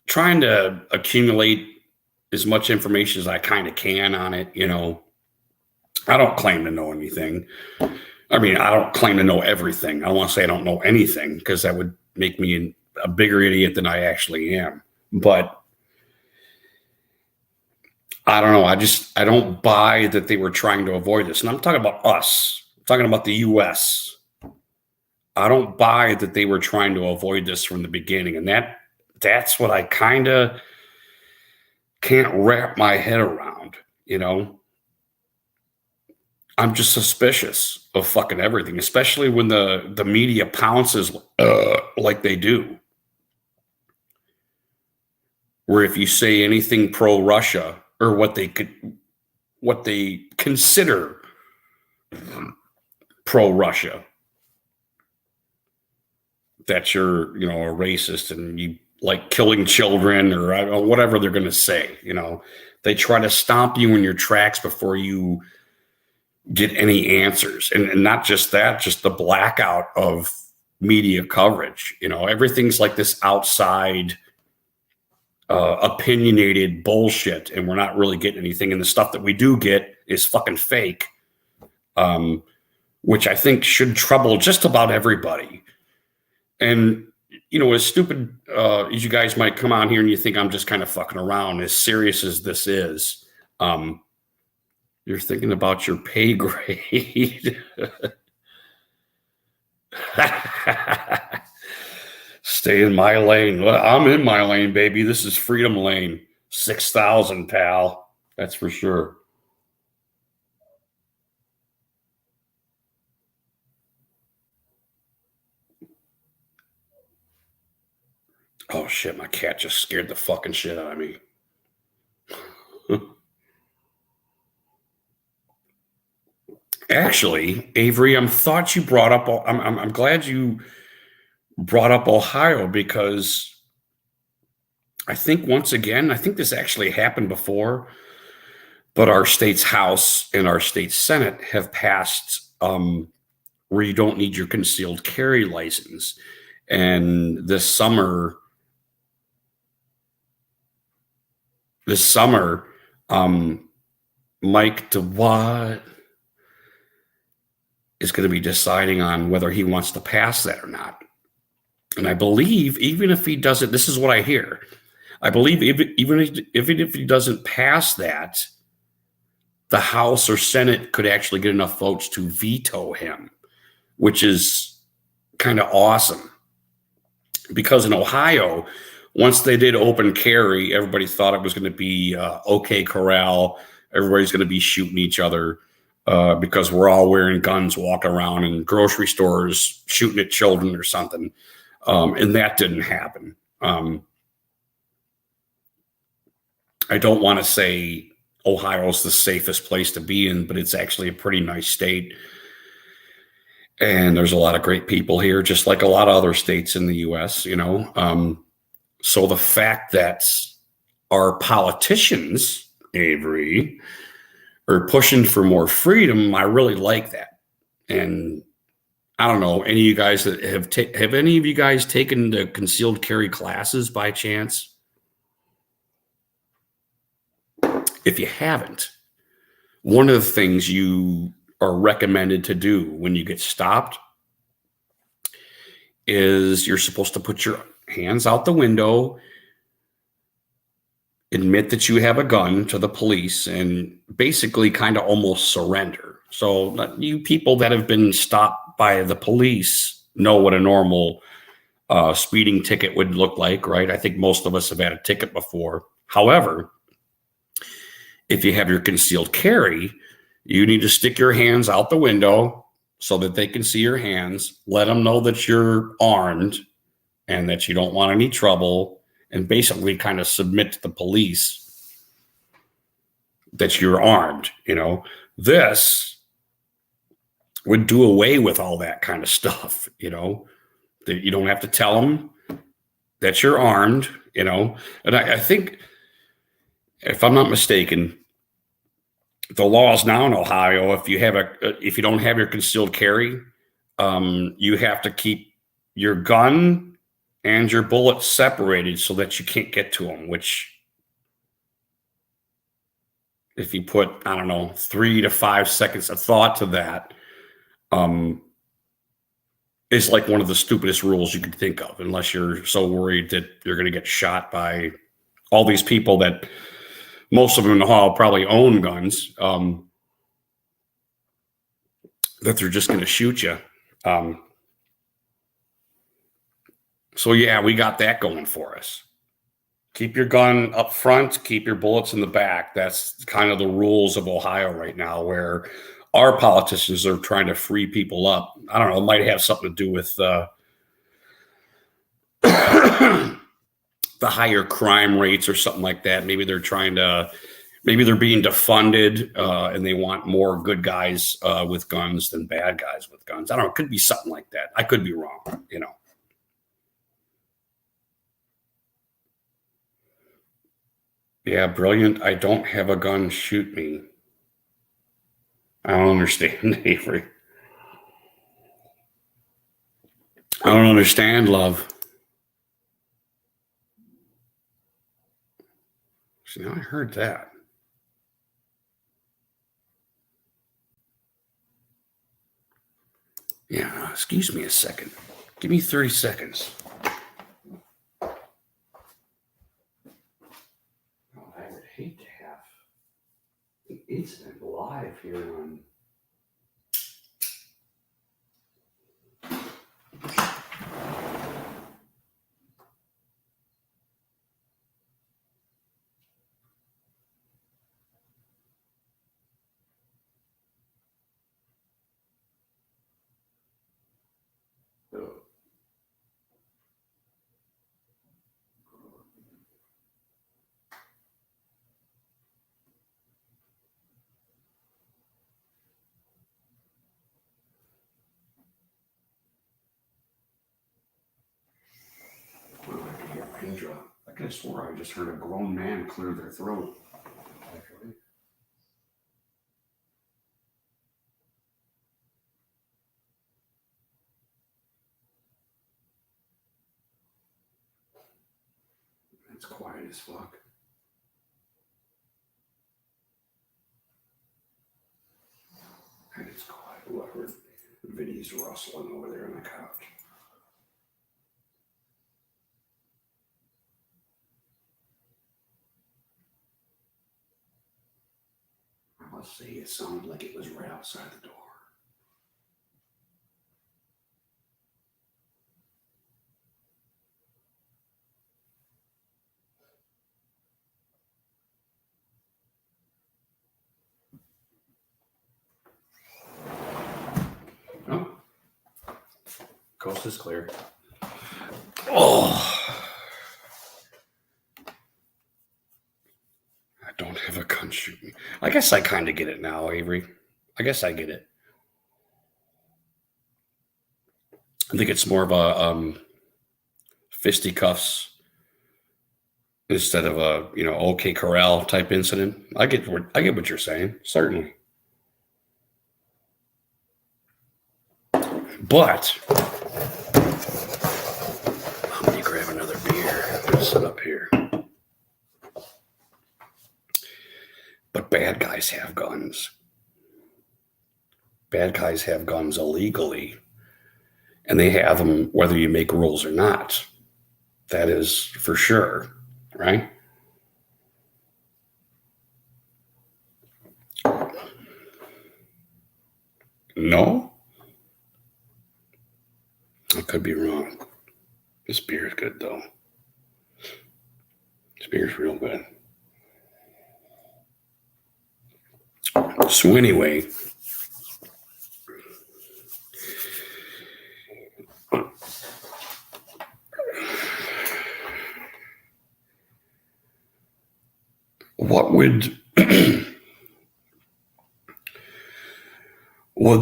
trying to accumulate as much information as I kind of can on it, you know, I don't claim to know anything. I mean, I don't claim to know everything. I don't want to say I don't know anything, because that would make me a bigger idiot than I actually am. But I don't know. I don't buy that they were trying to avoid this. And I'm talking about us. I'm talking about the U.S. I don't buy that they were trying to avoid this from the beginning. And that's what I kind of can't wrap my head around, you know? I'm just suspicious of fucking everything, especially when the media pounces like they do. Where if you say anything pro-Russia, or what they consider pro-Russia, that you're, you know, a racist and you like killing children, or I don't know, whatever they're going to say. You know, they try to stomp you in your tracks before you get any answers. And not just that, just the blackout of media coverage. You know, everything's like this outside opinionated bullshit, and we're not really getting anything. And the stuff that we do get is fucking fake, which I think should trouble just about everybody. And, you know, as stupid as you guys might come on here and you think I'm just kind of fucking around, as serious as this is, you're thinking about your pay grade. Stay in my lane. Well, I'm in my lane, baby. This is freedom lane. 6,000, pal. That's for sure. Oh, shit. My cat just scared the fucking shit out of me. Actually, Avery, I'm glad you brought up Ohio, because I think once again, I think this actually happened before, but our state's House and our state Senate have passed where you don't need your concealed carry license. And this summer, Mike DeWatt is going to be deciding on whether he wants to pass that or not. And I believe even if he doesn't, this is what I hear. I believe even if he doesn't pass that, the House or Senate could actually get enough votes to veto him, which is kind of awesome. Because in Ohio, once they did open carry, everybody thought it was going to be OK Corral. Everybody's going to be shooting each other because we're all wearing guns, walking around in grocery stores, shooting at children or something. And that didn't happen. I don't want to say Ohio's the safest place to be in, but it's actually a pretty nice state. And there's a lot of great people here, just like a lot of other states in the U.S., you know. So the fact that our politicians, Avery, are pushing for more freedom, I really like that. And I don't know, any of you guys that have any of you guys taken the concealed carry classes by chance? If you haven't, one of the things you are recommended to do when you get stopped is you're supposed to put your hands out the window, admit that you have a gun to the police, and basically kind of almost surrender. So you people that have been stopped by the police know what a normal speeding ticket would look like, right? I think most of us have had a ticket before. However, if you have your concealed carry, you need to stick your hands out the window so that they can see your hands, let them know that you're armed and that you don't want any trouble, and basically kind of submit to the police that you're armed. You know, this would do away with all that kind of stuff, you know, that you don't have to tell them that you're armed, you know. And I think, if I'm not mistaken, the law is now in Ohio, if you don't have your concealed carry, you have to keep your gun and your bullets separated so that you can't get to them, which, if you put, I don't know, 3 to 5 seconds of thought to that, is like one of the stupidest rules you could think of, unless you're so worried that you're going to get shot by all these people that most of them in the hall probably own guns, that they're just going to shoot you. So yeah, we got that going for us. Keep your gun up front, keep your bullets in the back. That's kind of the rules of Ohio right now, where our politicians are trying to free people up. I don't know, it might have something to do with the higher crime rates or something like that. Maybe they're being defunded and they want more good guys with guns than bad guys with guns. I don't know. It could be something like that. I could be wrong, you know. Yeah, brilliant. I don't have a gun. Shoot me. I don't understand, Avery. I don't understand, love. See, now I heard that. Yeah, excuse me a second. Give me 30 seconds. Oh, I would hate to have an incident live here on. I could have swore I just heard a grown man clear their throat. It's quiet as fuck. And it's quiet. Ooh, I heard Vinny's rustling over there on the couch. Let's see, it sounded like it was right outside the door. Oh, coast is clear. Oh, I don't have a gun shooting. I guess I kind of get it now, Avery. I guess I get it. I think it's more of a fisticuffs instead of a OK Corral type incident. I get what you're saying, certainly. But let me grab another beer. I'm gonna sit up here. But bad guys have guns. Bad guys have guns illegally, and they have them whether you make rules or not. That is for sure, right? No? I could be wrong. This beer is good, though. This beer is real good. So anyway, what would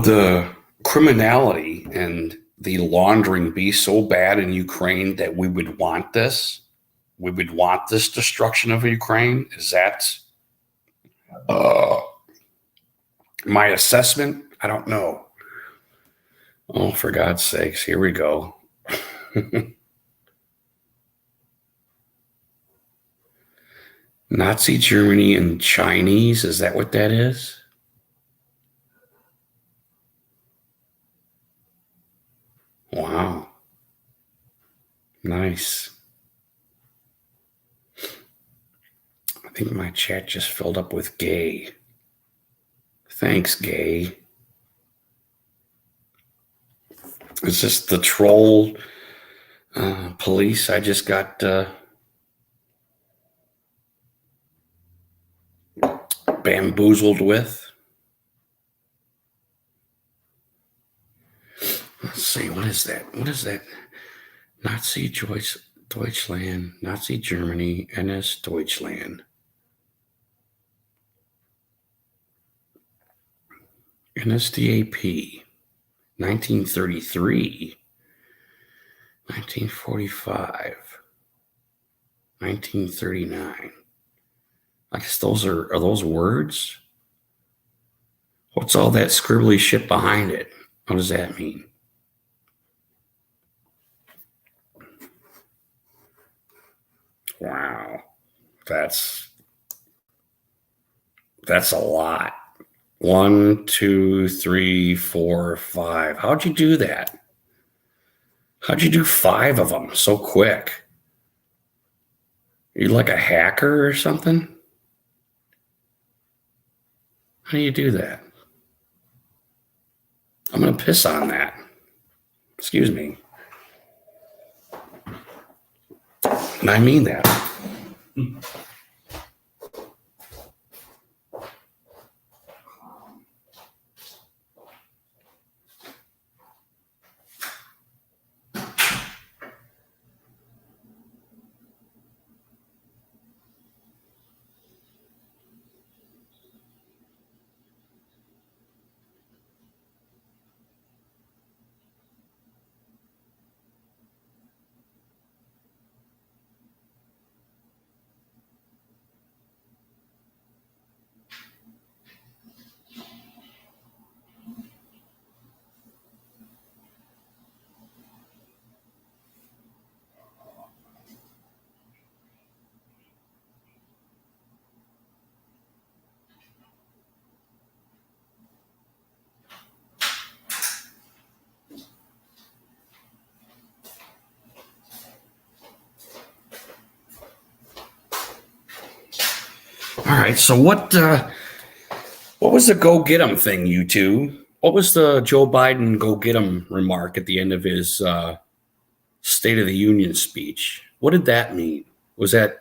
the criminality and the laundering be so bad in Ukraine that we would want this? We would want this destruction of Ukraine? Is that my assessment? I don't know. Oh, for God's sakes, here we go. Nazi Germany and Chinese, is that what that is? Wow. Nice. I think my chat just filled up with gay. Thanks, gay. Is this the troll police I just got bamboozled with? Let's see, what is that? What is that? Nazi Deutschland, Nazi Germany, NS Deutschland. NSDAP, 1933, 1945, 1939. I guess those are those words? What's all that scribbly shit behind it? What does that mean? Wow. That's a lot. 1, 2, 3, 4, 5. How'd you do that? How'd you do 5 of them so quick? Are you like a hacker or something? How do you do that? I'm going to piss on that. Excuse me. And I mean that. All right. So what was the go get 'em thing, you two? What was the Joe Biden go get 'em remark at the end of his State of the Union speech? What did that mean? Was that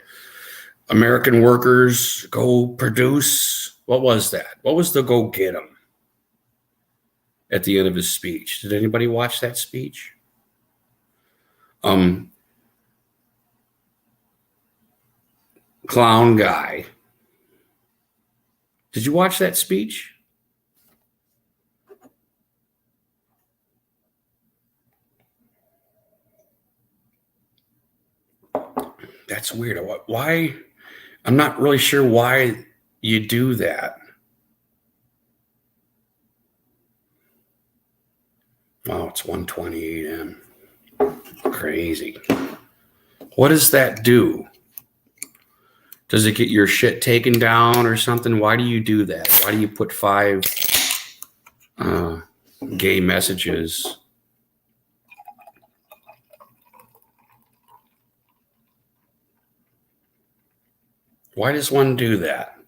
American workers go produce? What was that? What was the go get 'em at the end of his speech? Did anybody watch that speech? Clown guy. Did you watch that speech? That's weird. Why? I'm not really sure why you do that. Oh, it's 1:20 a.m. Crazy. What does that do? Does it get your shit taken down or something? Why do you do that? Why do you put 5 gay messages? Why does one do that?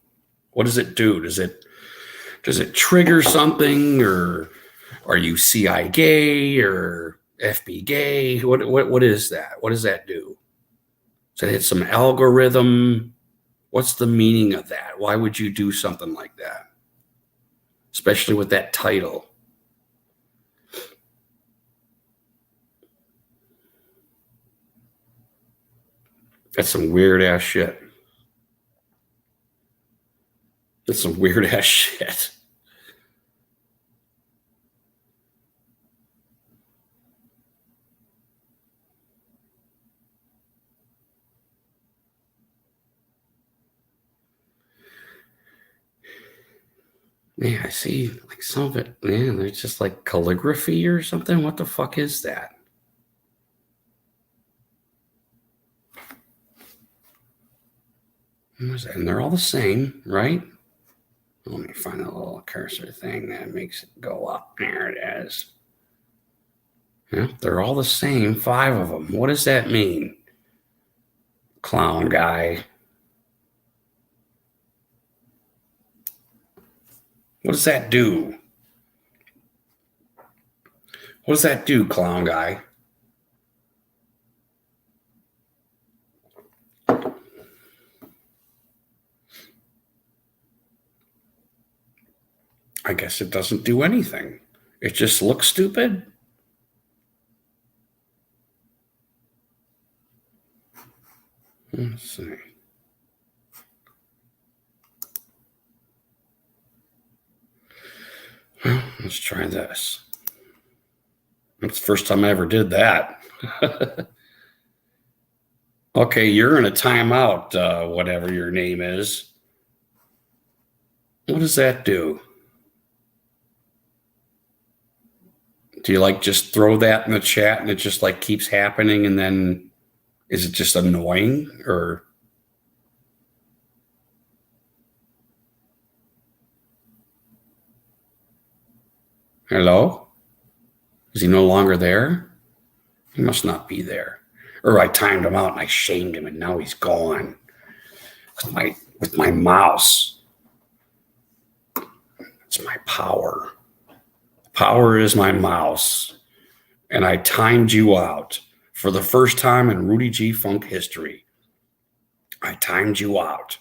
What does it do? Does it trigger something, or are you CI gay or FB gay? What is that? What does that do? Does it hit some algorithm? What's the meaning of that? Why would you do something like that? Especially with that title. That's some weird ass shit. That's some weird ass shit. Yeah, I see like some of it. Man, there's just like calligraphy or something. What the fuck is that? And they're all the same, right? Let me find a little cursor thing that makes it go up. There it is. Yeah, they're all the same, 5 of them. What does that mean? Clown guy. What does that do? What does that do, clown guy? I guess it doesn't do anything. It just looks stupid. Let's see. Well, let's try this. That's the first time I ever did that. Okay, you're in a timeout, whatever your name is. What does that do? Do you like just throw that in the chat and it just like keeps happening, and then is it just annoying, or? Hello? Is he no longer there? He must not be there. Or I timed him out and I shamed him and now he's gone. With my mouse. It's my power. Power is my mouse. And I timed you out for the first time in Rudy G. Funk history. I timed you out.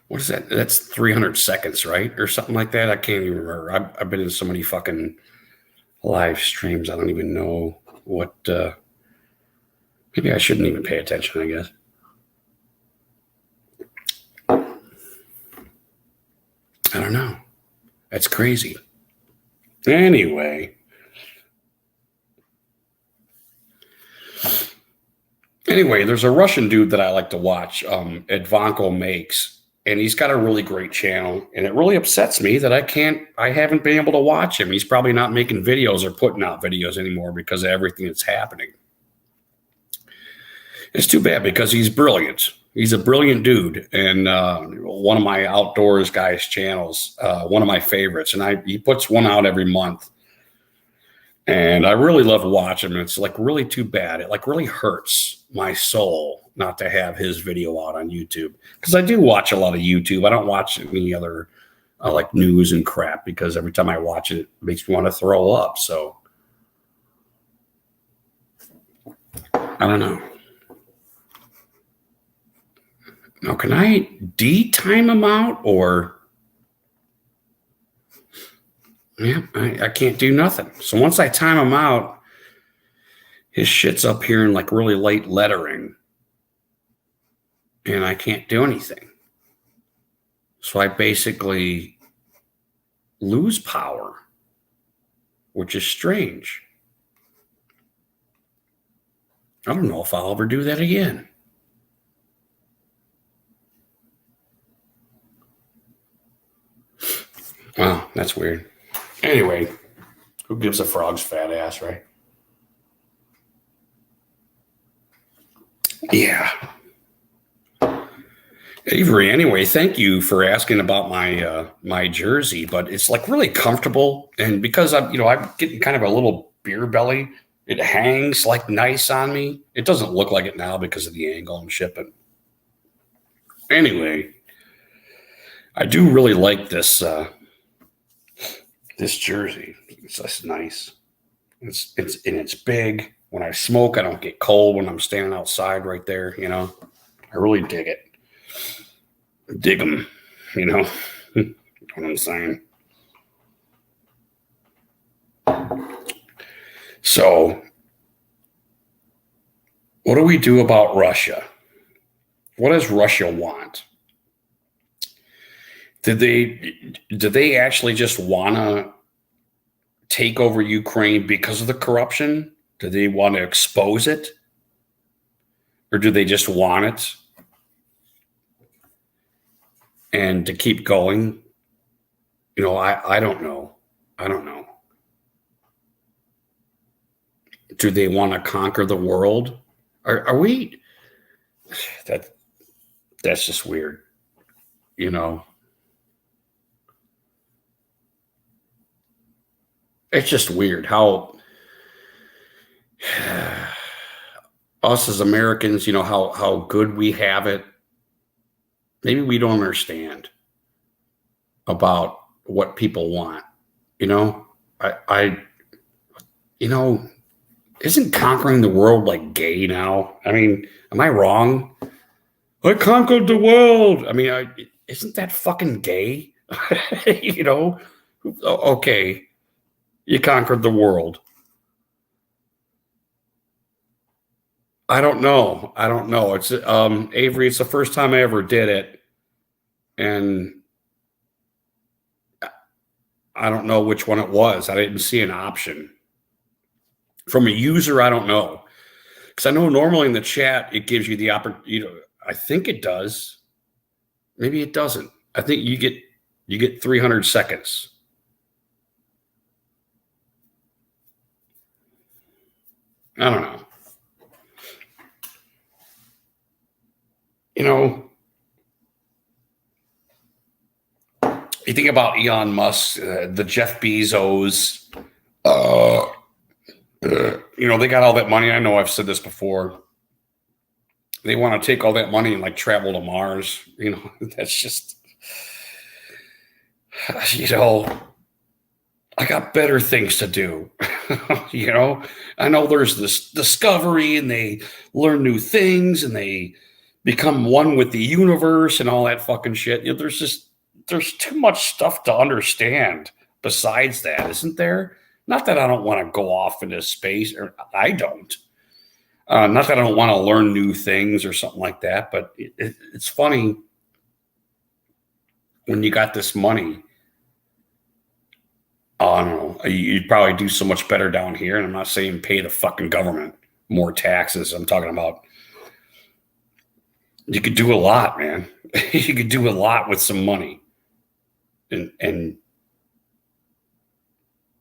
What is that? That's 300 seconds, right? Or something like that. I can't even remember. I've been in so many fucking live streams. I don't even know what. Maybe I shouldn't even pay attention, I guess. I don't know. That's crazy. Anyway, there's a Russian dude that I like to watch, Advanko Makes. And he's got a really great channel, and it really upsets me that I haven't been able to watch him. He's probably not making videos or putting out videos anymore because of everything that's happening. It's too bad because he's brilliant. He's a brilliant dude, and one of my outdoors guys' channels, one of my favorites. And he puts one out every month. And I really love watching him. It's like really too bad. It like really hurts my soul not to have his video out on YouTube, because I do watch a lot of YouTube. I don't watch any other like news and crap, because every time I watch it, it makes me want to throw up. So I don't know. Now, can I de-time him out, or? Yeah, I can't do nothing. So once I time him out, his shit's up here in like really light lettering, and I can't do anything. So I basically lose power, which is strange. I don't know if I'll ever do that again. Wow, that's weird. Anyway, who gives a frog's fat ass, right? Yeah. Avery, anyway, thank you for asking about my jersey, but it's like really comfortable, and because I'm getting kind of a little beer belly, it hangs like nice on me. It doesn't look like it now because of the angle and shit, but anyway, I do really like this this jersey. It's just nice. It's big. When I smoke, I don't get cold when I'm standing outside right there. I really dig it. Dig them. Know what I'm saying. So, what do we do about Russia? What does Russia want? Did they actually just want to take over Ukraine because of the corruption? Do they want to expose it? Or do they just want it and to keep going? I don't know. I don't know. Do they want to conquer the world? Are we? That's just weird. It's just weird how us as Americans, how good we have it. Maybe we don't understand about what people want. I isn't conquering the world like gay now? I mean, am I wrong? I conquered the world. I mean, isn't that fucking gay? Okay, you conquered the world. I don't know. It's Avery. It's the first time I ever did it, and I don't know which one it was. I didn't see an option from a user. I don't know, because I know normally in the chat it gives you the opportunity. I think it does. Maybe it doesn't. I think you get 300 seconds. I don't know. You think about Elon Musk, the Jeff Bezos. They got all that money. I know I've said this before. They want to take all that money and like travel to Mars. That's just, I got better things to do. I know there's this discovery, and they learn new things, and they become one with the universe and all that fucking shit. There's too much stuff to understand besides that, isn't there? Not that I don't want to go off into space, or I don't. Not that I don't want to learn new things or something like that, but it's funny when you got this money. I don't know. You'd probably do so much better down here. And I'm not saying pay the fucking government more taxes. I'm talking about you could do a lot, man. You could do a lot with some money. And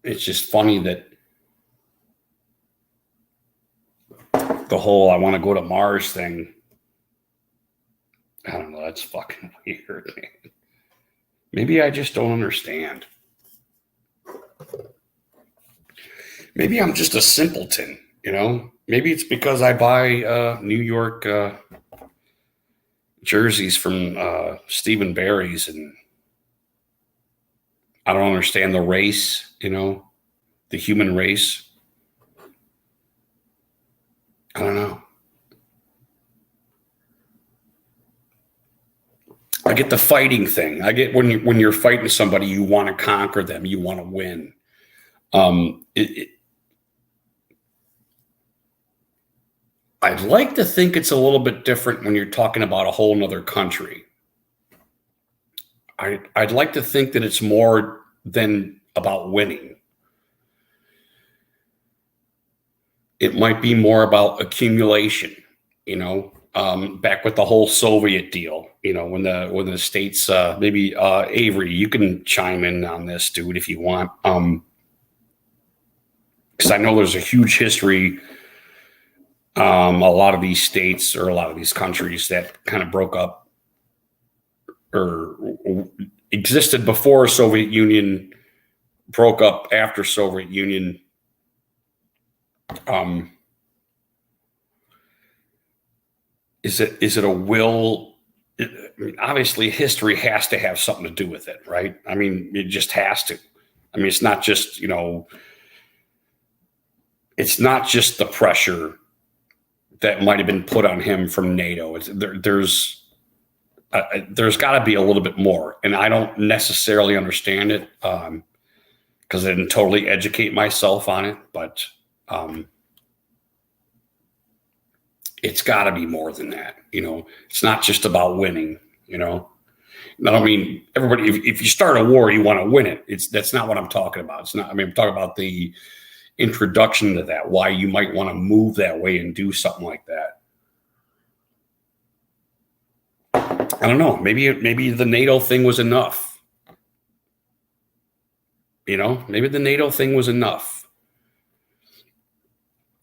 it's just funny that the whole I want to go to Mars thing, I don't know. That's fucking weird, man. Maybe I just don't understand. Maybe I'm just a simpleton, Maybe it's because I buy New York jerseys from Stephen Barry's, and I don't understand the race, the human race. I don't know. I get the fighting thing. I get when you're fighting somebody, you want to conquer them, you want to win. I'd like to think it's a little bit different when you're talking about a whole nother country. I'd like to think that it's more than about winning. It might be more about accumulation, back with the whole Soviet deal, when the states, maybe Avery, you can chime in on this, dude, if you want. Because I know there's a huge history. A lot of these states or a lot of these countries that kind of broke up or existed before Soviet Union, broke up after Soviet Union. Is it a will? I mean, obviously, history has to have something to do with it, right? I mean, it just has to. I mean, it's not just it's not just the pressure that might have been put on him from NATO. There's got to be a little bit more, and I don't necessarily understand it because I didn't totally educate myself on it, but it's got to be more than that. It's not just about winning. I don't mean everybody. If you start a war, you want to win it. That's not what I'm talking about. It's not. I mean, I'm talking about the introduction to that, why you might want to move that way and do something like that. I don't know. Maybe the NATO thing was enough. Maybe the NATO thing was enough.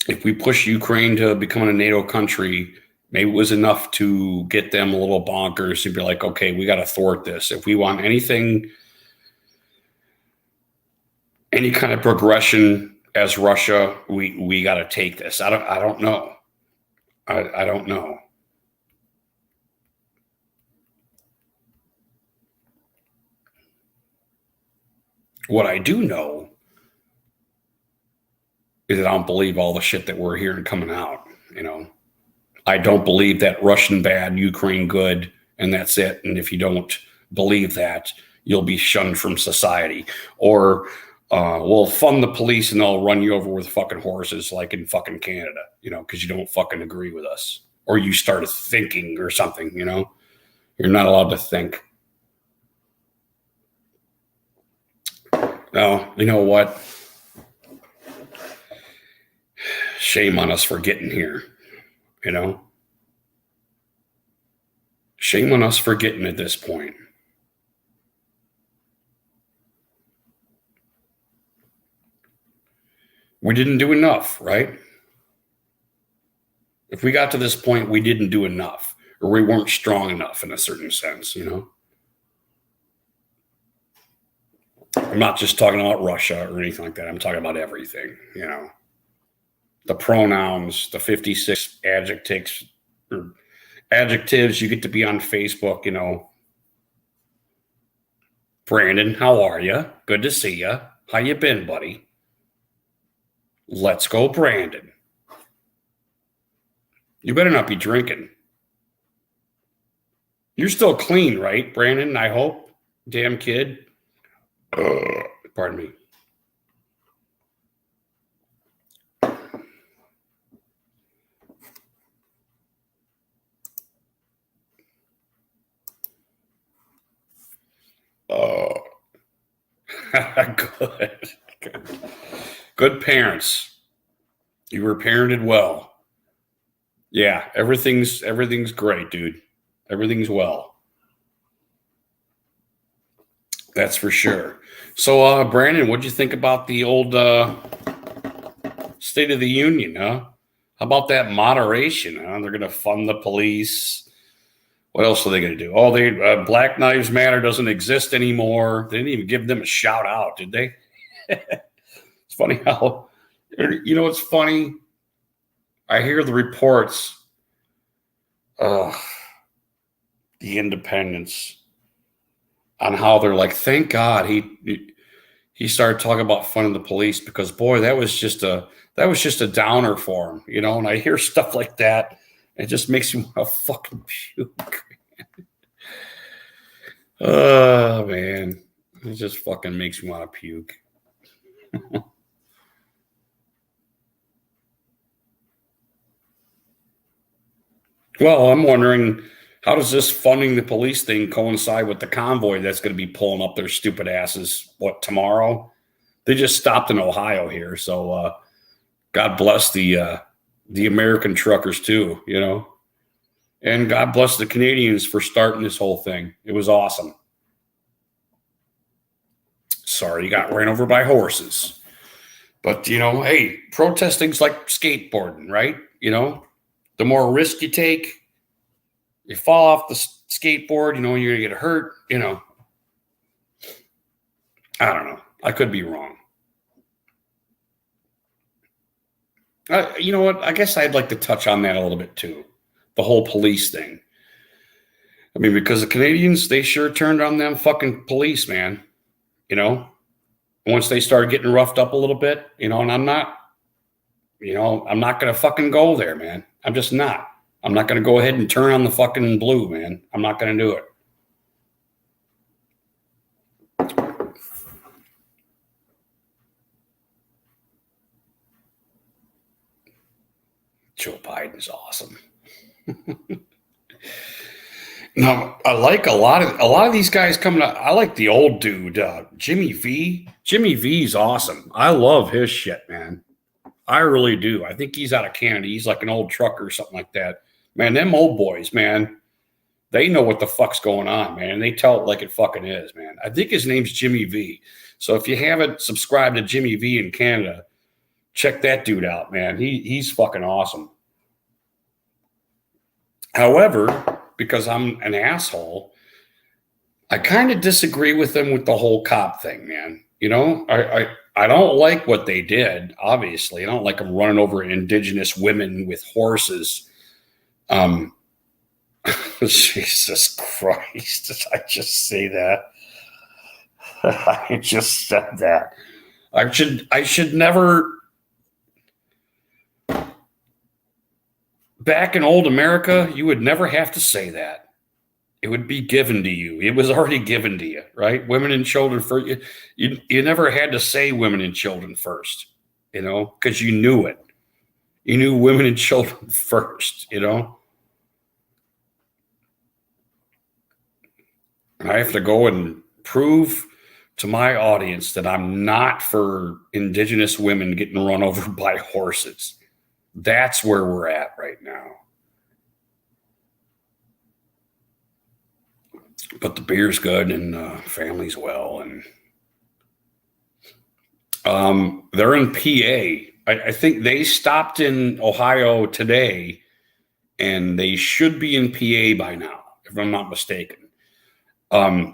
If we push Ukraine to becoming a NATO country, maybe it was enough to get them a little bonkers and be like, okay, we got to thwart this. If we want anything, any kind of progression as Russia, we got to take this. I don't know. I don't know. What I do know is that I don't believe all the shit that we're hearing coming out. I don't believe that Russian bad, Ukraine good, and that's it. And if you don't believe that, you'll be shunned from society. Or we'll fund the police and they'll run you over with fucking horses like in fucking Canada, because you don't fucking agree with us. Or you started thinking or something, You're not allowed to think. No, you know what? Shame on us for getting here, Shame on us for getting at this point. We didn't do enough, right? If we got to this point, we didn't do enough, or we weren't strong enough in a certain sense, I'm not just talking about Russia or anything like that. I'm talking about everything, The pronouns, the 56 adjectives you get to be on Facebook, Brandon, how are you? Good to see you. How you been, buddy? Let's go, Brandon. You better not be drinking. You're still clean, right, Brandon? I hope. Damn kid. Pardon me. Good parents. You were parented well. Yeah, everything's great, dude. Everything's well. That's for sure. So, Brandon, what'd you think about the old State of the Union, huh? How about that moderation, huh? They're going to fund the police. What else are they going to do? Oh, Black Lives Matter doesn't exist anymore. They didn't even give them a shout out, did they? It's funny how You know what's funny? I hear the reports. The Independents on how they're like, thank God he started talking about funding the police because boy, that was just a downer for him, you know. And I hear stuff like that, it just makes me want to fucking puke. Oh man, it just fucking makes me want to puke. Well, I'm wondering, how does this funding the police thing coincide with the convoy that's going to be pulling up their stupid asses, what, tomorrow? They just stopped in Ohio here, so God bless the American truckers too, you know, and God bless the Canadians for starting this whole thing. It was awesome. Sorry, you got ran over by horses, but you know, hey, protesting's like skateboarding, right? You know, the more risk you take, you fall off the skateboard, you know, you're gonna get hurt. You know, I don't know. I could be wrong. You know what? I guess I'd like to touch on that a little bit too. The whole police thing. I mean, because the Canadians, they sure turned on them fucking police, man. You know, once they started getting roughed up a little bit, you know, and I'm not going to fucking go there, man. I'm just not. I'm not going to go ahead and turn on the fucking blue, man. I'm not going to do it. Joe Biden's awesome. Now, I like a lot of these guys coming up. I like the old dude, Jimmy V. Jimmy V's awesome. I love his shit, man. I really do. I think he's out of Canada. He's like an old trucker or something like that. Man, them old boys, man, they know what the fuck's going on, man. They tell it like it fucking is, man. I think his name's Jimmy V. So if you haven't subscribed to Jimmy V in Canada, check that dude out, man. He's fucking awesome. However, because I'm an asshole, I kind of disagree with them with the whole cop thing, man. You know, I don't like what they did, obviously. I don't like them running over indigenous women with horses. Jesus Christ, did I just say that? I just said that. I should never. Back in old America, you would never have to say that. It would be given to you. It was already given to you, right? Women and children first. You never had to say women and children first, you know, because you knew it. You knew women and children first, you know. And I have to go and prove to my audience that I'm not for indigenous women getting run over by horses. That's where we're at right now. But the beer's good and family's well. And they're in PA. I think they stopped in Ohio today, and they should be in PA by now, if I'm not mistaken. I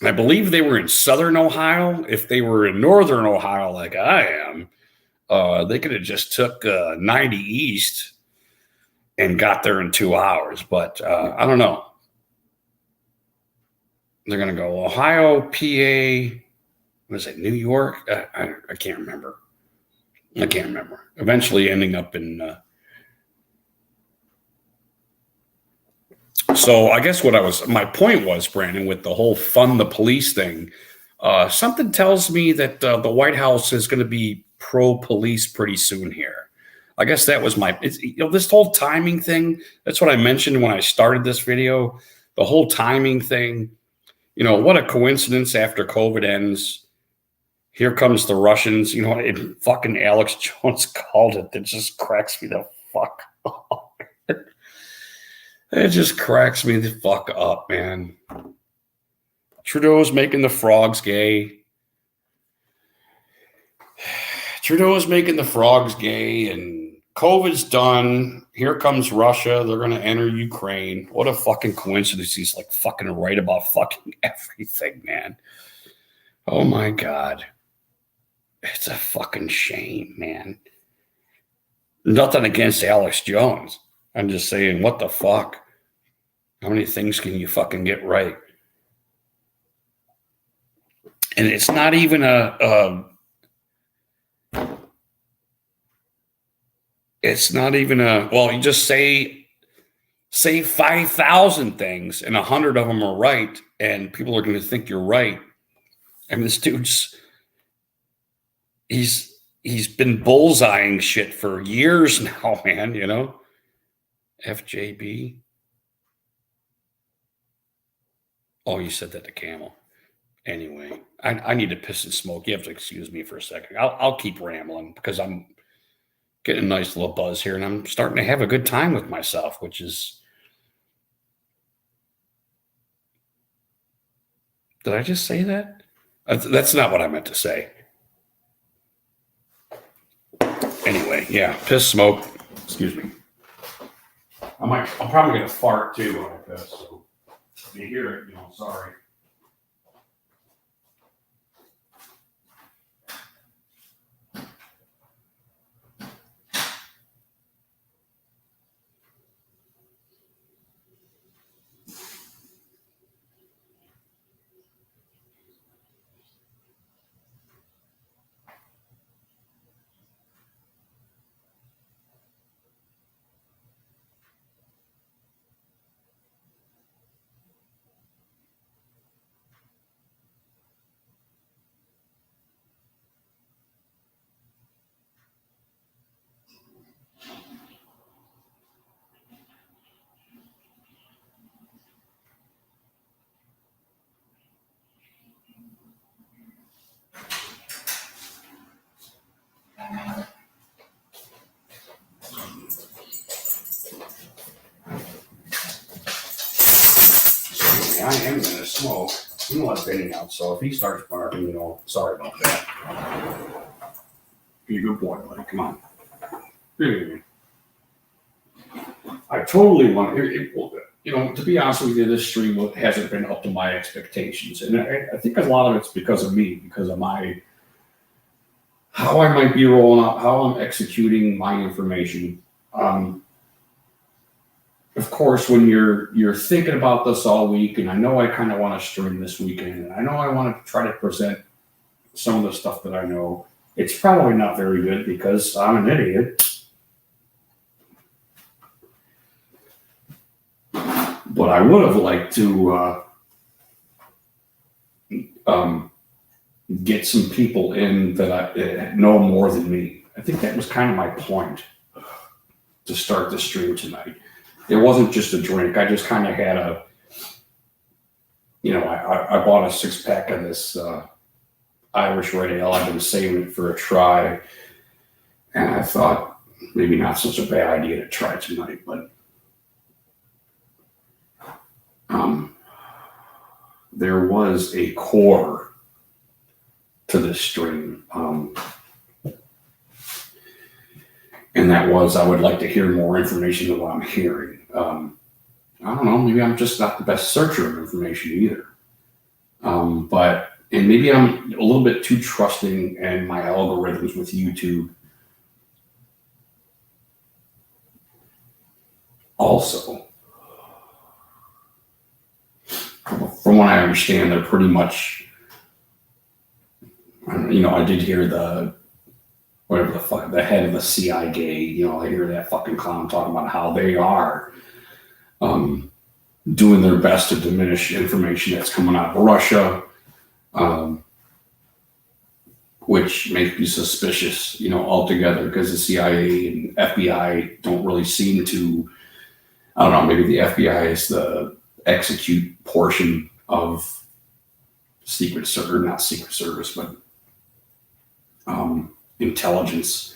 believe they were in southern Ohio. If they were in northern Ohio like I am, they could have just took 90 east and got there in 2 hours. But I don't know. They're going to go Ohio, PA, was it New York? I can't remember. I can't remember. Eventually ending up in. So I guess my point was, Brandon, with the whole fund the police thing, something tells me that the White House is going to be pro-police pretty soon here. I guess that was this whole timing thing. That's what I mentioned when I started this video. The whole timing thing. You know, what a coincidence after COVID ends. Here comes the Russians. You know, fucking Alex Jones called it. That just cracks me the fuck up. It just cracks me the fuck up, man. Trudeau's making the frogs gay. Trudeau's making the frogs gay, and COVID's done. Here comes Russia. They're going to enter Ukraine. What a fucking coincidence. He's like fucking right about fucking everything, man. Oh my God. It's a fucking shame, man. Nothing against Alex Jones. I'm just saying, what the fuck? How many things can you fucking get right? And it's not even well, you just say 5,000 things and 100 of them are right, and people are going to think you're right. And this dude's, he's been bullseyeing shit for years now, man, you know? FJB. Oh, you said that to Camel. Anyway, I need to piss and smoke. You have to excuse me for a second. I'll keep rambling because I'm getting a nice little buzz here, and I'm starting to have a good time with myself, which is... Did I just say that? That's not what I meant to say. Anyway, yeah, piss, smoke. Excuse me. I'm probably going to fart too when I piss, so if you hear it, sorry. I am going to smoke. I'm going to let Benny out, so if he starts barking, sorry about that. Be a good boy, buddy. Come on. I totally want to be honest with you, this stream hasn't been up to my expectations. And I think a lot of it's because of me, because of how I might be rolling out, how I'm executing my information. Of course, when you're thinking about this all week, and I know I kind of want to stream this weekend, and I know I want to try to present some of the stuff that I know, it's probably not very good because I'm an idiot. But I would have liked to get some people in that know more than me. I think that was kind of my point to start the stream tonight. It wasn't just a drink. I just kind of had I bought a 6-pack of this Irish Red Ale. I've been saving it for a try. And I thought maybe not such a bad idea to try tonight, but there was a core to this stream. And that was, I would like to hear more information than what I'm hearing. I don't know, maybe I'm just not the best searcher of information either. And maybe I'm a little bit too trusting in my algorithms with YouTube. Also, from what I understand, they're pretty much, I did hear the head of the CIA, I hear that fucking clown talking about how they are doing their best to diminish information that's coming out of Russia, which makes me suspicious, altogether, because the CIA and FBI don't really seem to, I don't know, maybe the FBI is the execute portion of not Secret Service, but intelligence,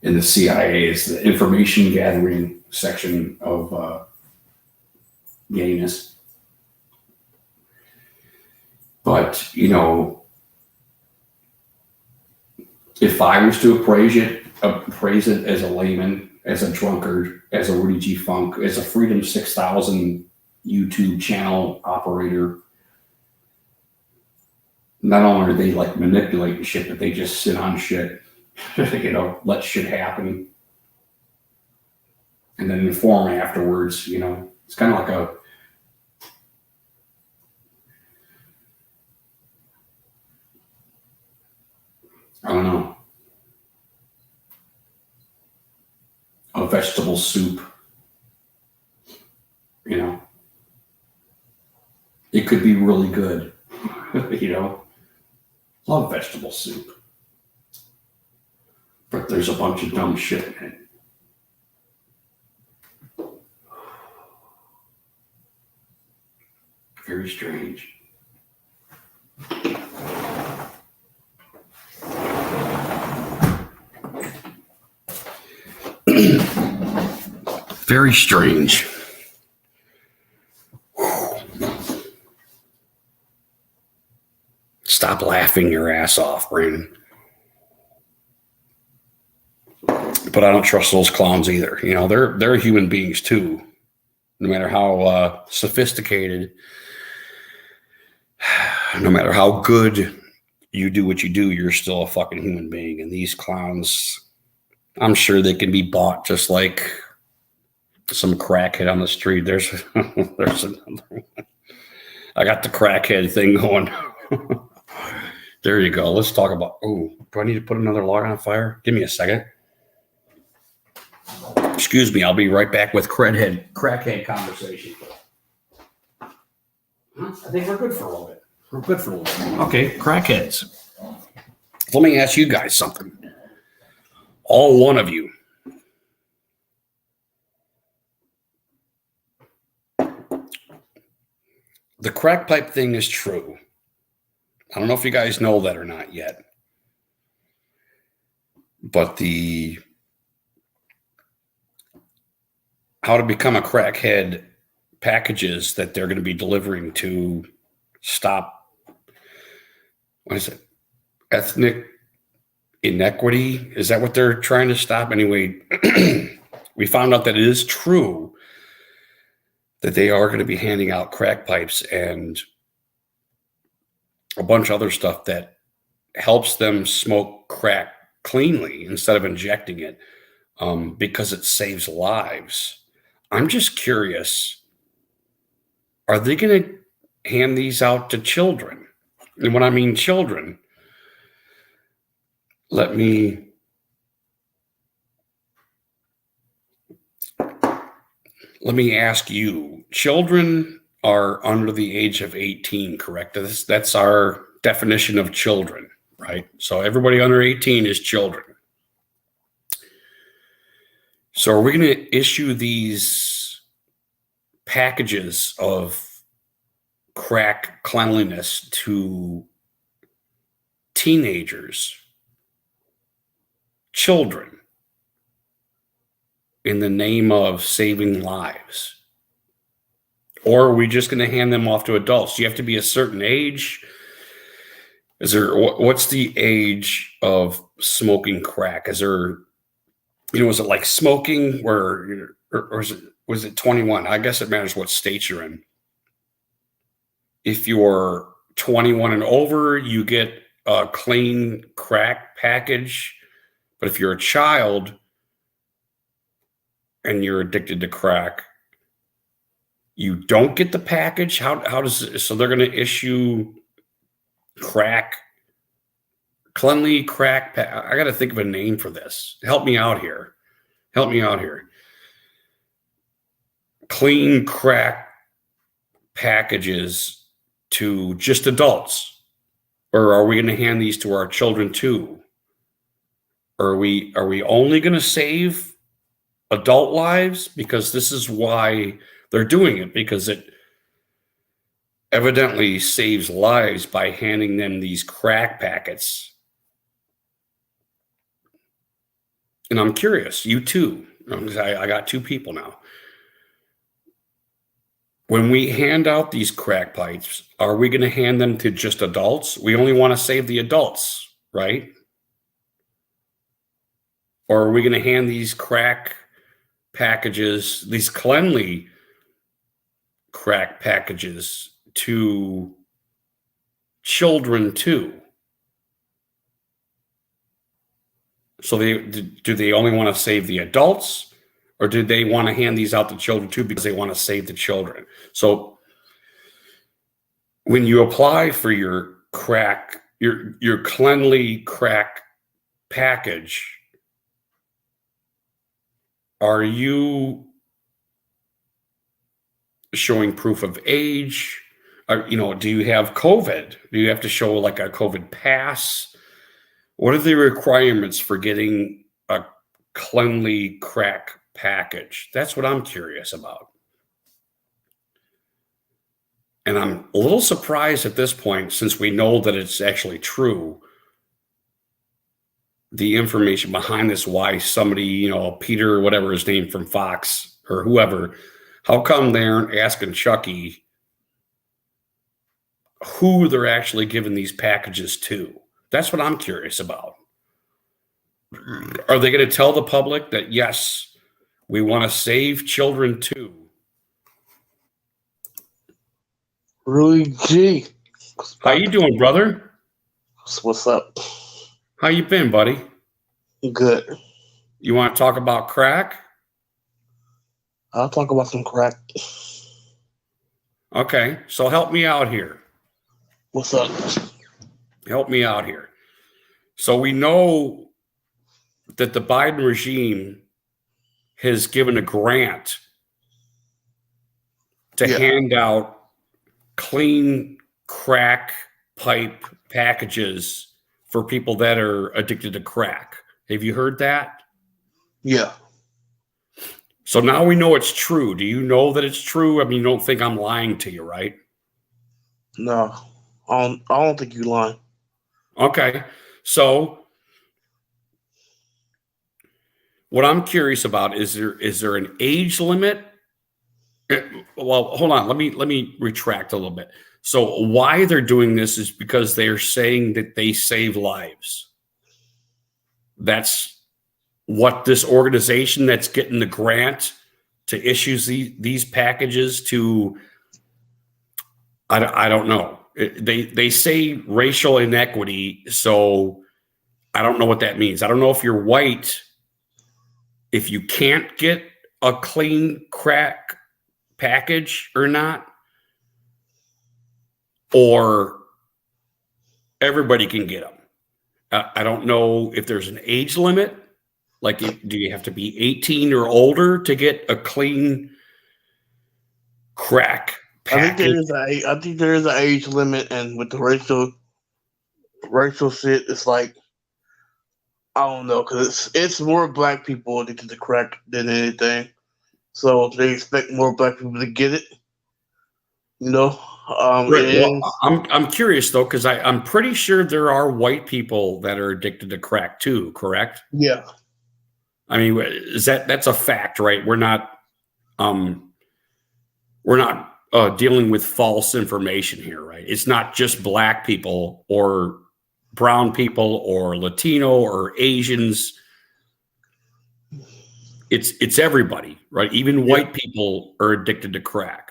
and the CIA is the information gathering section of gayness. But, if I was to appraise it as a layman, as a drunkard, as a Rudy G. Funk, as a Freedom 6000 YouTube channel operator, not only are they like manipulating shit, but they just sit on shit, let shit happen and then inform afterwards. It's kind of like I don't know, a vegetable soup. It could be really good. Love vegetable soup, but there's a bunch of dumb shit in it. Very strange. Very strange. Stop laughing your ass off, Brandon. But I don't trust those clowns either. They're human beings too. No matter how sophisticated, no matter how good you do what you do, you're still a fucking human being. And these clowns, I'm sure they can be bought just like some crackhead on the street. There's another one. I got the crackhead thing going. There you go. Let's talk about, do I need to put another log on fire? Give me a second. Excuse me. I'll be right back with crackhead conversation. I think we're good for a little bit. Okay, crackheads. Let me ask you guys something. All one of you. The crack pipe thing is true. I don't know if you guys know that or not yet. But how to become a crackhead packages that they're going to be delivering to stop, what is it? Ethnic inequity? Is that what they're trying to stop? Anyway, we found out that it is true that they are going to be handing out crack pipes and a bunch of other stuff that helps them smoke crack cleanly instead of injecting it, because it saves lives. I'm just curious, are they going to hand these out to children? And when I mean children, let me ask you, children are under the age of 18, correct? That's our definition of children, right? So everybody under 18 is children. So are we going to issue these packages of crack cleanliness to teenagers, children, in the name of saving lives? Or are we just going to hand them off to adults? Do you have to be a certain age? What's the age of smoking crack? Is there, was it like smoking or was it 21? I guess it matters what state you're in. If you're 21 and over, you get a clean crack package. But if you're a child and you're addicted to crack, you don't get the package. How does it, so they're going to issue cleanly crack. I got to think of a name for this. Help me out here. Clean crack packages to just adults, or are we going to hand these to our children too? Or are we only going to save adult lives? Because this is why they're doing it, because it evidently saves lives by handing them these crack packets. And I'm curious, you too, because I got two people now. When we hand out these crack pipes, are we going to hand them to just adults? We only want to save the adults, right? Or are we going to hand these crack packages, these cleanly crack packages, to children too. So do they only want to save the adults, or do they want to hand these out to children too because they want to save the children? So when you apply for your crack, your cleanly crack package, are you showing proof of age? Do you have COVID? Do you have to show like a COVID pass? What are the requirements for getting a cleanly crack package? That's what I'm curious about. And I'm a little surprised at this point, since we know that it's actually true, the information behind this, why somebody, Peter, whatever his name from Fox or whoever, how come they aren't asking Chucky who they're actually giving these packages to? That's what I'm curious about. Are they going to tell the public that, yes, we want to save children too? Rudy G. How you doing, brother? What's up? How you been, buddy? Good. You want to talk about crack? I'll talk about some crack. Okay, so help me out here. What's up? Help me out here. So we know that the Biden regime has given a grant to hand out clean crack pipe packages for people that are addicted to crack. Have you heard that? Yeah. So now we know it's true. Do you know that it's true? I mean, you don't think I'm lying to you, right? No, I don't think you're lying. Okay. So what I'm curious about is there an age limit? Well, hold on. Let me retract a little bit. So why they're doing this is because they're saying that they save lives. That's what this organization that's getting the grant to issue these packages to, I don't know. They say racial inequity, so I don't know what that means. I don't know if you're white, if you can't get a clean crack package or not, or everybody can get them. I don't know if there's an age limit. Like, do you have to be 18 or older to get a clean crack package? I think there is an age limit, and with the racial shit, it's like, I don't know, because it's more black people addicted to crack than anything. So they expect more black people to get it. Right. Well, I'm curious though, because I'm pretty sure there are white people that are addicted to crack too. Correct? Yeah. I mean, that's a fact, right? We're not dealing with false information here, right? It's not just black people or brown people or Latino or Asians. It's everybody, right? Even white people are addicted to crack.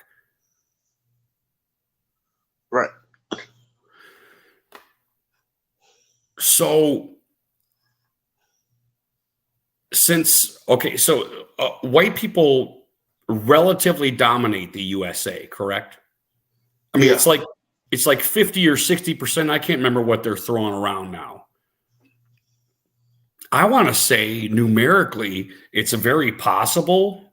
Right. So white people relatively dominate the USA, correct? I mean, it's like 50 or 60%. I can't remember what they're throwing around now. I want to say numerically, it's very possible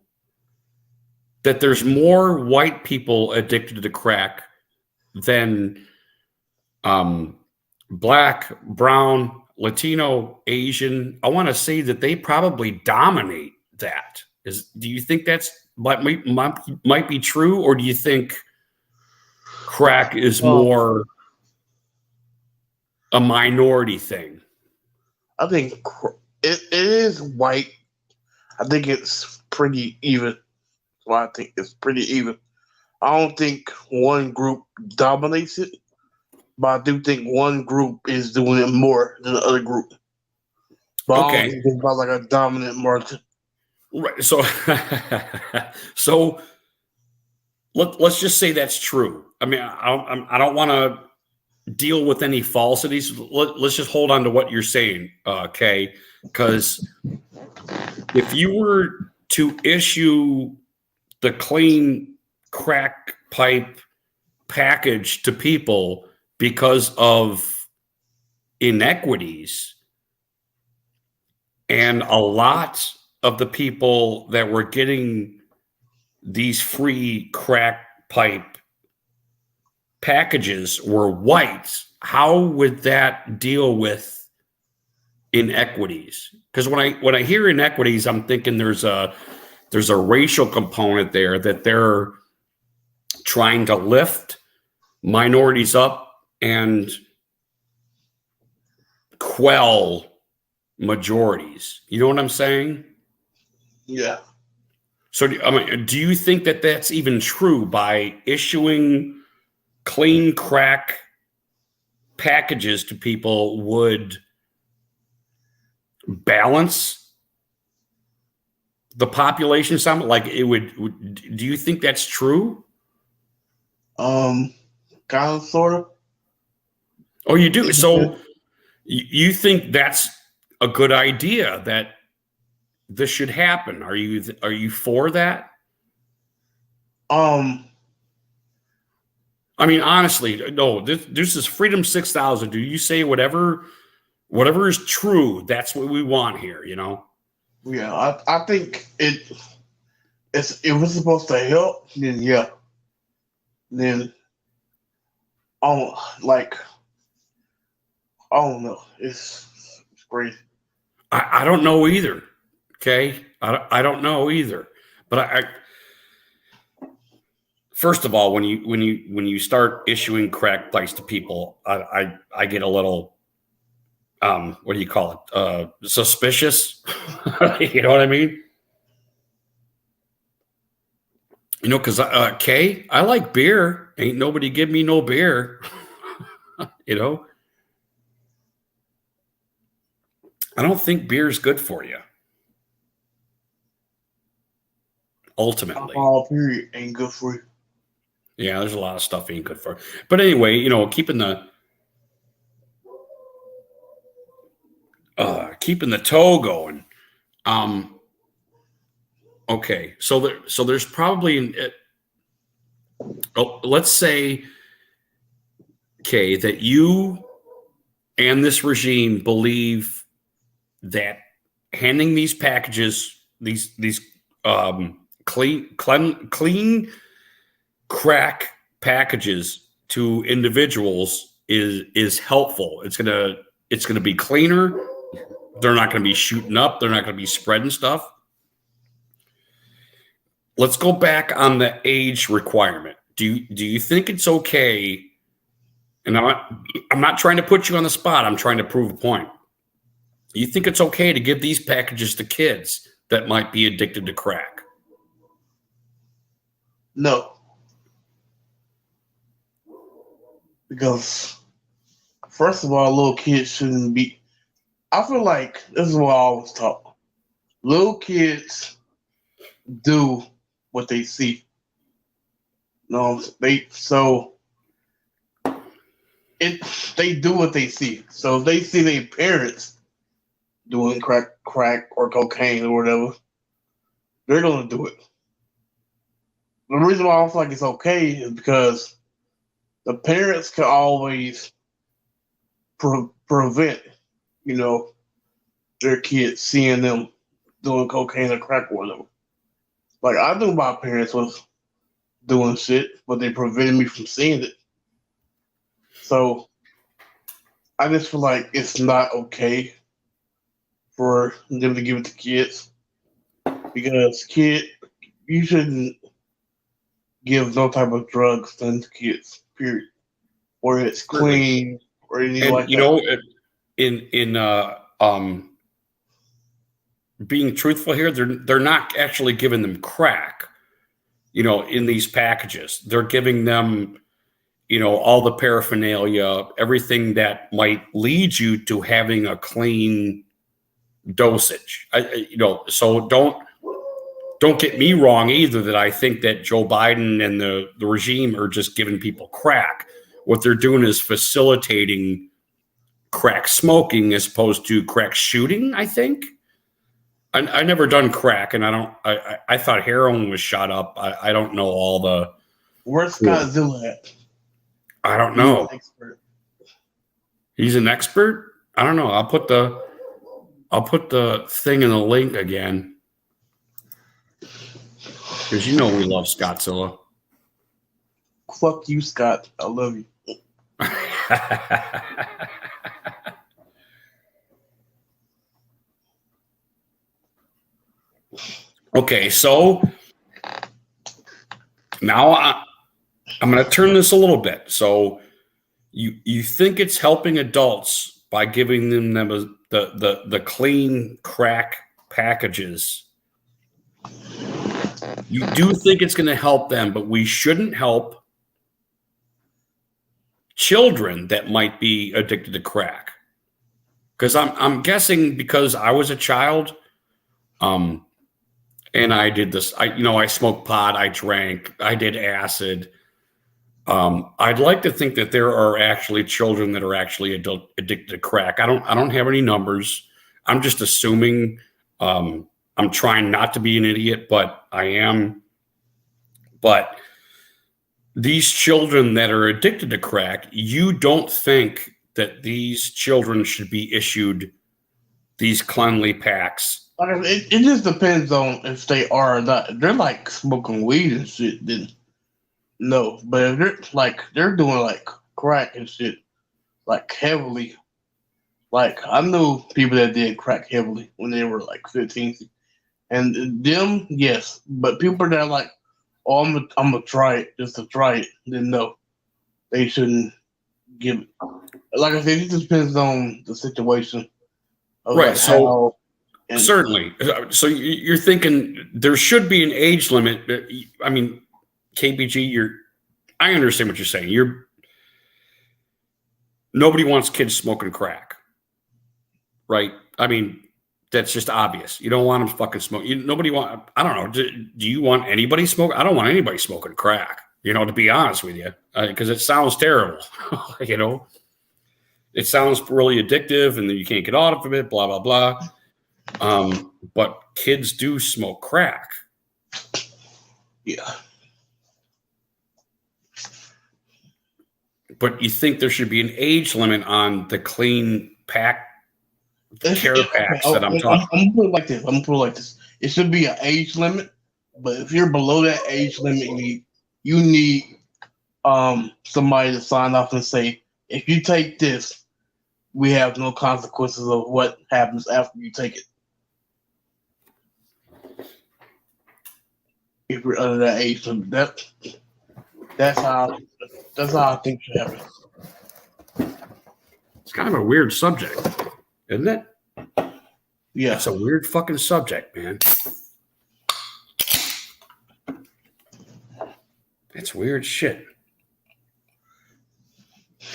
that there's more white people addicted to crack than black, brown, Latino, Asian. I want to say that they probably dominate that. Do you think that's might be true, or do you think crack is more a minority thing? I think it is white. I think it's pretty even. So I think it's pretty even. I don't think one group dominates it, but I do think one group is doing it more than the other group. But I don't think it's about like a dominant margin. Right. So let's just say that's true. I mean, I don't want to deal with any falsities. Let's just hold on to what you're saying, Kay, because if you were to issue the clean crack pipe package to people because of inequities, and a lot of the people that were getting these free crack pipe packages were white, how would that deal with inequities? Because when I hear inequities, I'm thinking there's a racial component there, that they're trying to lift minorities up and quell majorities. You know what I'm saying? Yeah. So do you think that that's even true? By issuing clean crack packages to people would balance the population some? Like it would, do you think that's true? Kind of, sort of. Oh, you do? So you think that's a good idea, that this should happen? Are you for that? Um, I mean, honestly, no, this is Freedom 6000. Do you say whatever is true? That's what we want here, you know? yeah, I think it was supposed to help, then yeah. Then like I don't know. It's crazy. I don't know either. Okay. I don't know either. But I first of all, when you start issuing crack pipes to people, I get a little what do you call it? Suspicious. You know what I mean? You know, because Kay, I like beer. Ain't nobody give me no beer. You know, I don't think beer is good for you. Ultimately, Alcohol period ain't good for you. yeah, there's a lot of stuff ain't good for you. But anyway, you know, keeping the toe going. Okay, so there's probably let's say, okay, that you and this regime believe that handing these packages, these clean crack packages to individuals is helpful. It's gonna be cleaner. They're not going to be shooting up. They're not going to be spreading stuff. Let's go back on the age requirement. Do you think it's okay? And I'm not trying to put you on the spot. I'm trying to prove a point. You think it's okay to give these packages to kids that might be addicted to crack? No. Because first of all, little kids shouldn't be. I feel like this is what I always talk. Little kids do what they see. No, they do what they see. So if they see their parents doing crack or cocaine or whatever, they're gonna do it. The reason why I don't feel like it's okay is because the parents can always prevent, their kids seeing them doing cocaine or crack or whatever. Like I knew my parents was doing shit, but they prevented me from seeing it. So I just feel like it's not okay for them to give it to kids, because you shouldn't give no type of drugs to kids, period. Or it's clean or anything and like you that. know, in being truthful here, they're not actually giving them crack, in these packages. They're giving them, all the paraphernalia, everything that might lead you to having a clean dosage. So don't get me wrong either, that I think that Joe Biden and the regime are just giving people crack. what they're doing is facilitating crack smoking as opposed to crack shooting, I think. I never done crack, and I thought heroin was shot up. I don't know all the. Where's Godzilla at? I don't know. He's an expert. I don't know. I'll put the thing in the link again, because you know we love Scottzilla. Fuck you, Scott. I love you. Okay, so now I'm going to turn this a little bit. So you think it's helping adults by giving them the clean crack packages. You do think it's going to help them, but we shouldn't help children that might be addicted to crack. Because I'm guessing, because I was a child, and I did this. I smoked pot, I drank, I did acid. I'd like to think that there are actually children that are actually addicted to crack. I don't have any numbers. I'm just assuming. I'm trying not to be an idiot, but I am. But these children that are addicted to crack, you don't think that these children should be issued these cleanly packs? It just depends on if they are or not. If they're like smoking weed and shit, then no. But if they're doing like crack and shit, like heavily. Like I knew people that did crack heavily when they were like 15, and them, yes. But people that are like, oh, I'm gonna try it just to try it, then no, they shouldn't give it. Like I said, it just depends on the situation. Right. Like so certainly. So you're thinking there should be an age limit. I mean, KBG, I understand what you're saying. Nobody wants kids smoking crack, right? I mean, that's just obvious. You don't want them fucking smoking. I don't know. Do you want anybody smoking? I don't want anybody smoking crack, to be honest with you, because it sounds terrible. It sounds really addictive, and then you can't get off of it, blah, blah, blah. But kids do smoke crack. Yeah. But you think there should be an age limit on the clean pack care packs that I'm talking. I'm gonna put it like this. It should be an age limit, but if you're below that age limit, you need somebody to sign off and say, if you take this, we have no consequences of what happens after you take it. If you're under that age limit, that's how I think it should happen. It's kind of a weird subject, isn't it? Yeah. It's a weird fucking subject, man. It's weird shit.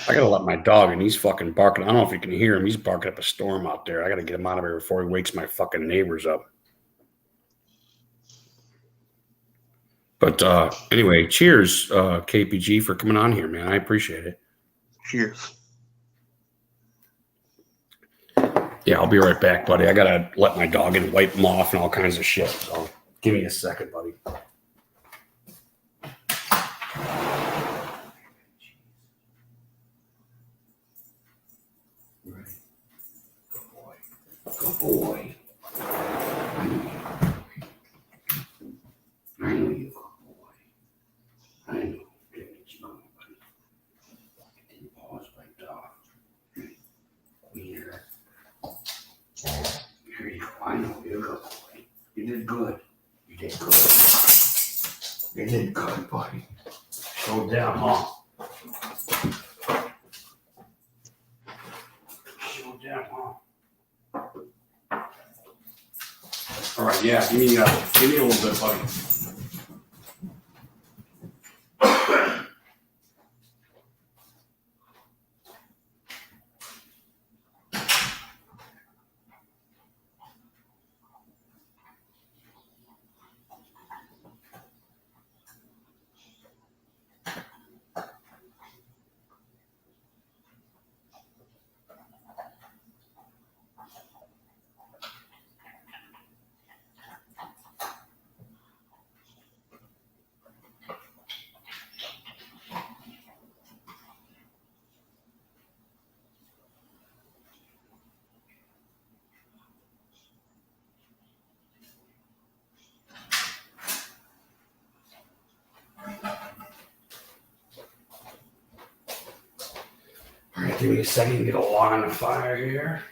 I gotta let my dog, and he's fucking barking. I don't know if you can hear him. He's barking up a storm out there. I gotta get him out of here before he wakes my fucking neighbors up. But anyway, cheers, KPG, for coming on here, man. I appreciate it. Cheers. Yeah, I'll be right back, buddy. I gotta let my dog in, wipe him off, and all kinds of shit. So give me a second, buddy. Good boy. I know you, good boy. I know. Give me some money, buddy. Didn't pause like dog. Wiener. Here you go. I know you're a good boy. You did good. You did good. You did good, buddy. Slow down, huh? Slow down, huh? All right, yeah, give me a little bit, buddy. right, give me a second to get a log on the fire here.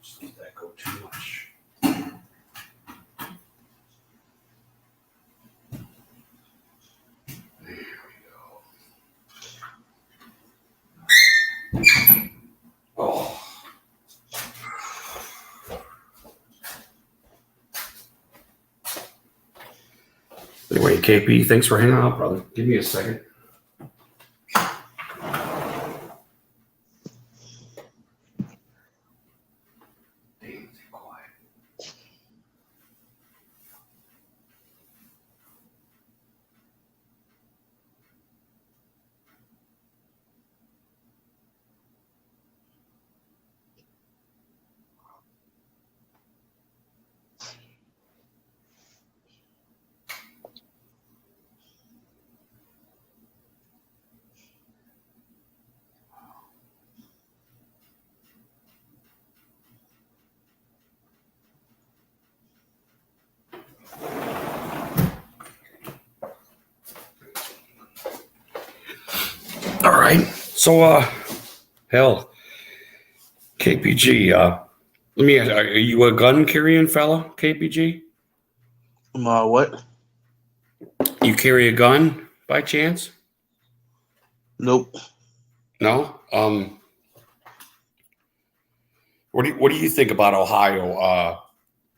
Just let that go too much. Oh. Anyway, KP, thanks for hanging out, brother. Give me a second. Damn, stay quiet. All right. So, hell, KPG, let me ask, are you a gun carrying fella, KPG? What? You carry a gun by chance? Nope. No? What do you think about Ohio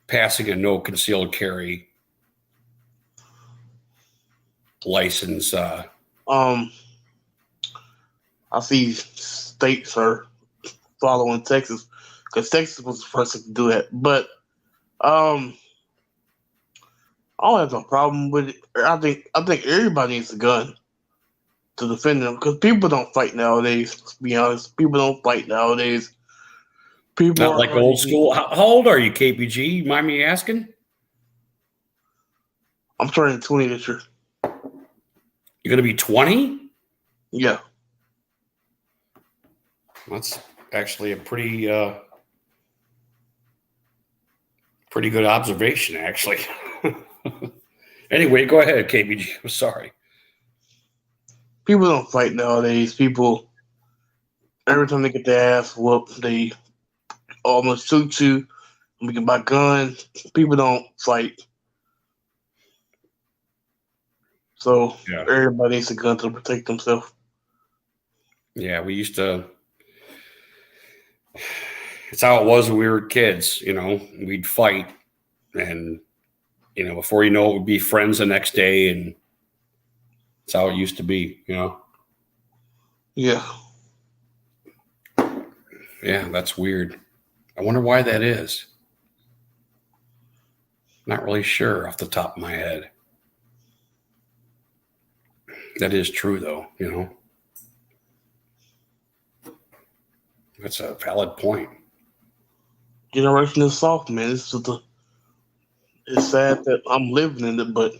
passing a no concealed carry license? I see states are following Texas because Texas was the first to do that. But I don't have no problem with it. I think everybody needs a gun to defend them because people don't fight nowadays. Let's be honest, people don't fight nowadays. People Not are like hurting old school. people. How old are you, KPG? You mind me asking? I'm turning 20 this year. You're going to be 20? Yeah. That's actually a pretty good observation, actually. Anyway, go ahead, KPG. I'm sorry. People don't fight nowadays. People, every time they get their ass whooped, they almost shoot you. We can buy guns. People don't fight. So Yeah. everybody needs a gun to protect themselves. Yeah, we used to. It's how it was when we were kids. We'd fight, and before you know it, we'd be friends the next day, and it's how it used to be. Yeah. Yeah, that's weird. I wonder why that is. Not really sure off the top of my head. That is true, though. That's a valid point. Generation is soft, man. It's sad that I'm living in it, but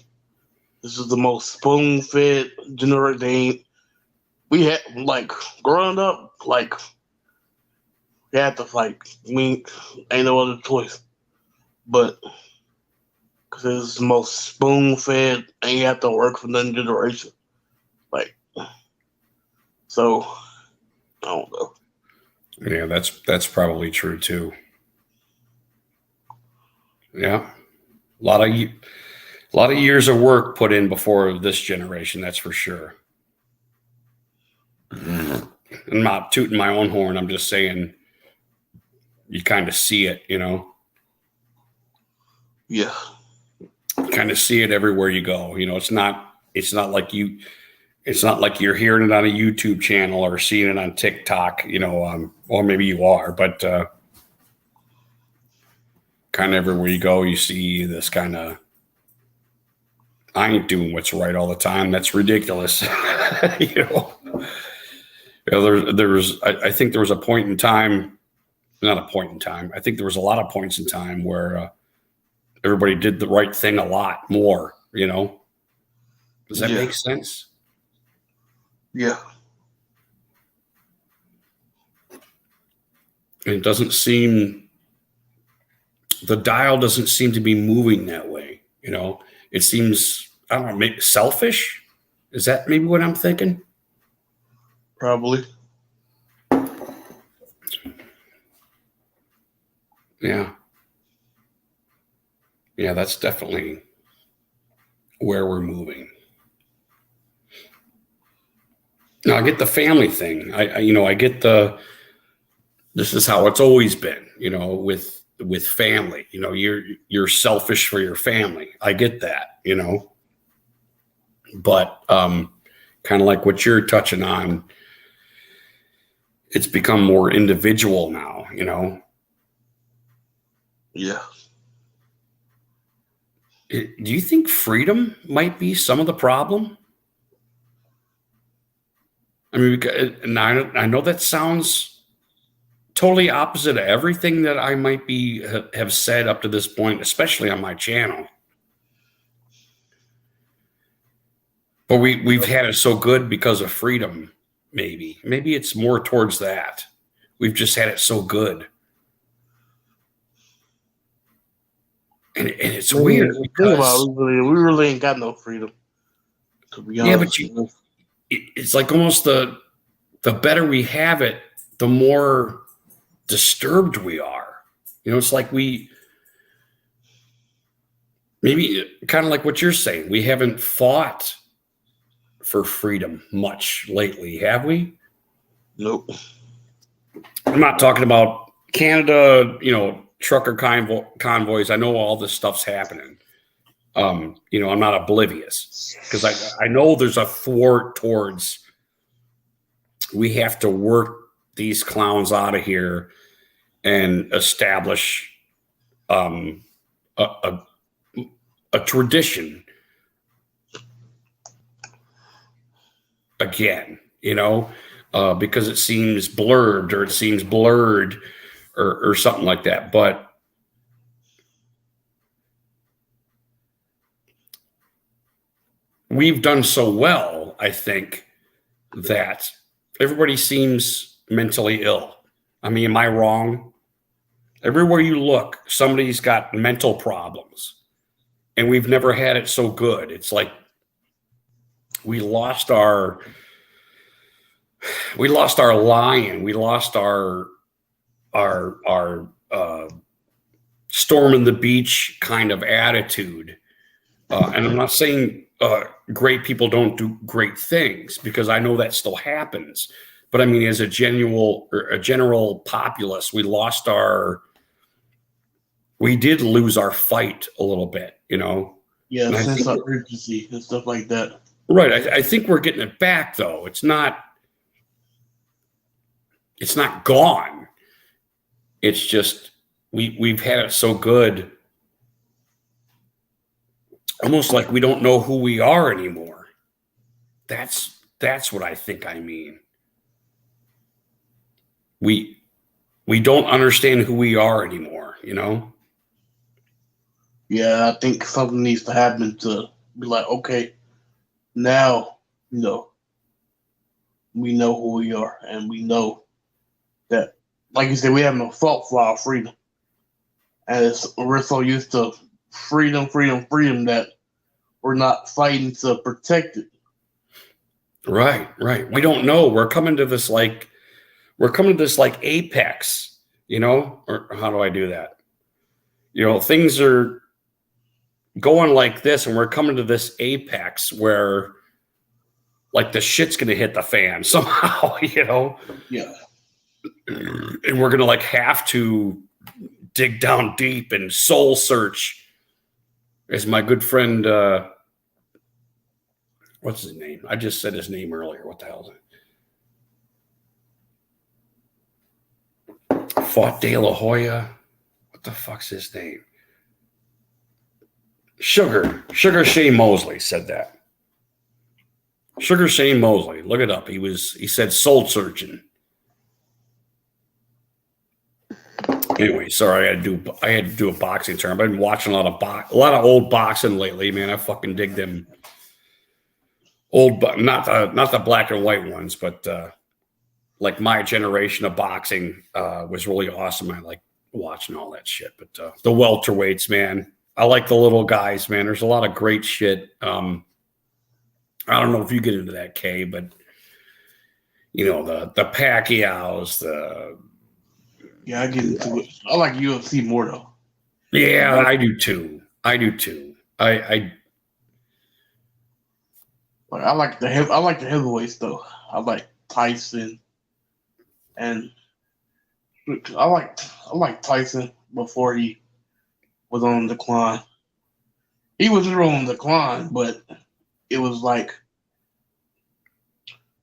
this is the most spoon-fed generation. We had growing up, we had to fight. Ain't no other choice, but because it's the most spoon-fed, and you have to work for another generation. Like, so I don't know. Yeah, that's probably true too. Yeah, a lot of years of work put in before this generation. That's for sure. I'm not tooting my own horn. I'm just saying you kind of see it. Yeah. You kind of see it everywhere you go. It's not like you're hearing it on a YouTube channel or seeing it on TikTok. Or maybe you are, but kind of everywhere you go, you see this kind of. I ain't doing what's right all the time. That's ridiculous. I think there was a point in time, not a point in time. I think there was a lot of points in time where everybody did the right thing a lot more. Does that Yeah. make sense? Yeah. And it doesn't seem, the dial doesn't seem to be moving that way. You know, it seems, I don't know, maybe selfish. Is that maybe what I'm thinking? Probably. Yeah. Yeah, that's definitely where we're moving. Now I get the family thing. I get this is how it's always been, with family. You're selfish for your family. I get that, but kind of like what you're touching on, it's become more individual now, Yeah. Do you think freedom might be some of the problem? I mean, and I know that sounds totally opposite of everything that I might have said up to this point, especially on my channel. But we've had it so good because of freedom. Maybe it's more towards that. We've just had it so good, and it's weird because we really ain't got no freedom. To be honest. Yeah, but it's like almost the better we have it, the more disturbed we are. It's like maybe kind of like what you're saying. We haven't fought for freedom much lately, have we? Nope. I'm not talking about Canada, trucker convoys. I know all this stuff's happening. I'm not oblivious because I know there's a thwart towards we have to work these clowns out of here and establish a tradition again, because it seems blurred or or something like that. But we've done so well, I think, that everybody seems mentally ill. I mean, am I wrong? Everywhere you look, somebody's got mental problems, and we've never had it so good. It's like we lost our lion. We lost our storm the beach kind of attitude. And I'm not saying great people don't do great things, because I know that still happens. But I mean, as a general populace, we did lose our fight a little bit, Yeah, sense of urgency and stuff like that. Right. I think we're getting it back, though. It's not gone. It's just we've had it so good, almost like we don't know who we are anymore. That's what I think I mean. We don't understand who we are anymore, Yeah, I think something needs to happen to be like, okay, now, we know who we are, and we know that, like you said, we have no fault for our freedom. And we're so used to freedom that we're not fighting to protect it. Right. We don't know. We're coming to this like apex, or how do I do that? Things are going like this, and we're coming to this apex where like the shit's going to hit the fan somehow, Yeah. And we're going to have to dig down deep and soul search. As my good friend, what's his name? I just said his name earlier. What the hell is it? Fought De La Hoya. What the fuck's his name? Sugar Shane Mosley said that. Sugar Shane Mosley. Look it up. He said soul searching. Anyway, sorry, I had to do a boxing term. I've been watching a lot of old boxing lately, man. I fucking dig them old, not the black and white ones, but like my generation of boxing was really awesome. I like watching all that shit. But the welterweights, man, I like the little guys, man. There's a lot of great shit. I don't know if you get into that, Kay, but you know, the Pacquiaos, Yeah, I get into it. I like UFC more though. yeah, I do too. I Like I like the heavyweights though. I like Tyson, and I like Tyson before he was on decline. He was real on decline, but it was like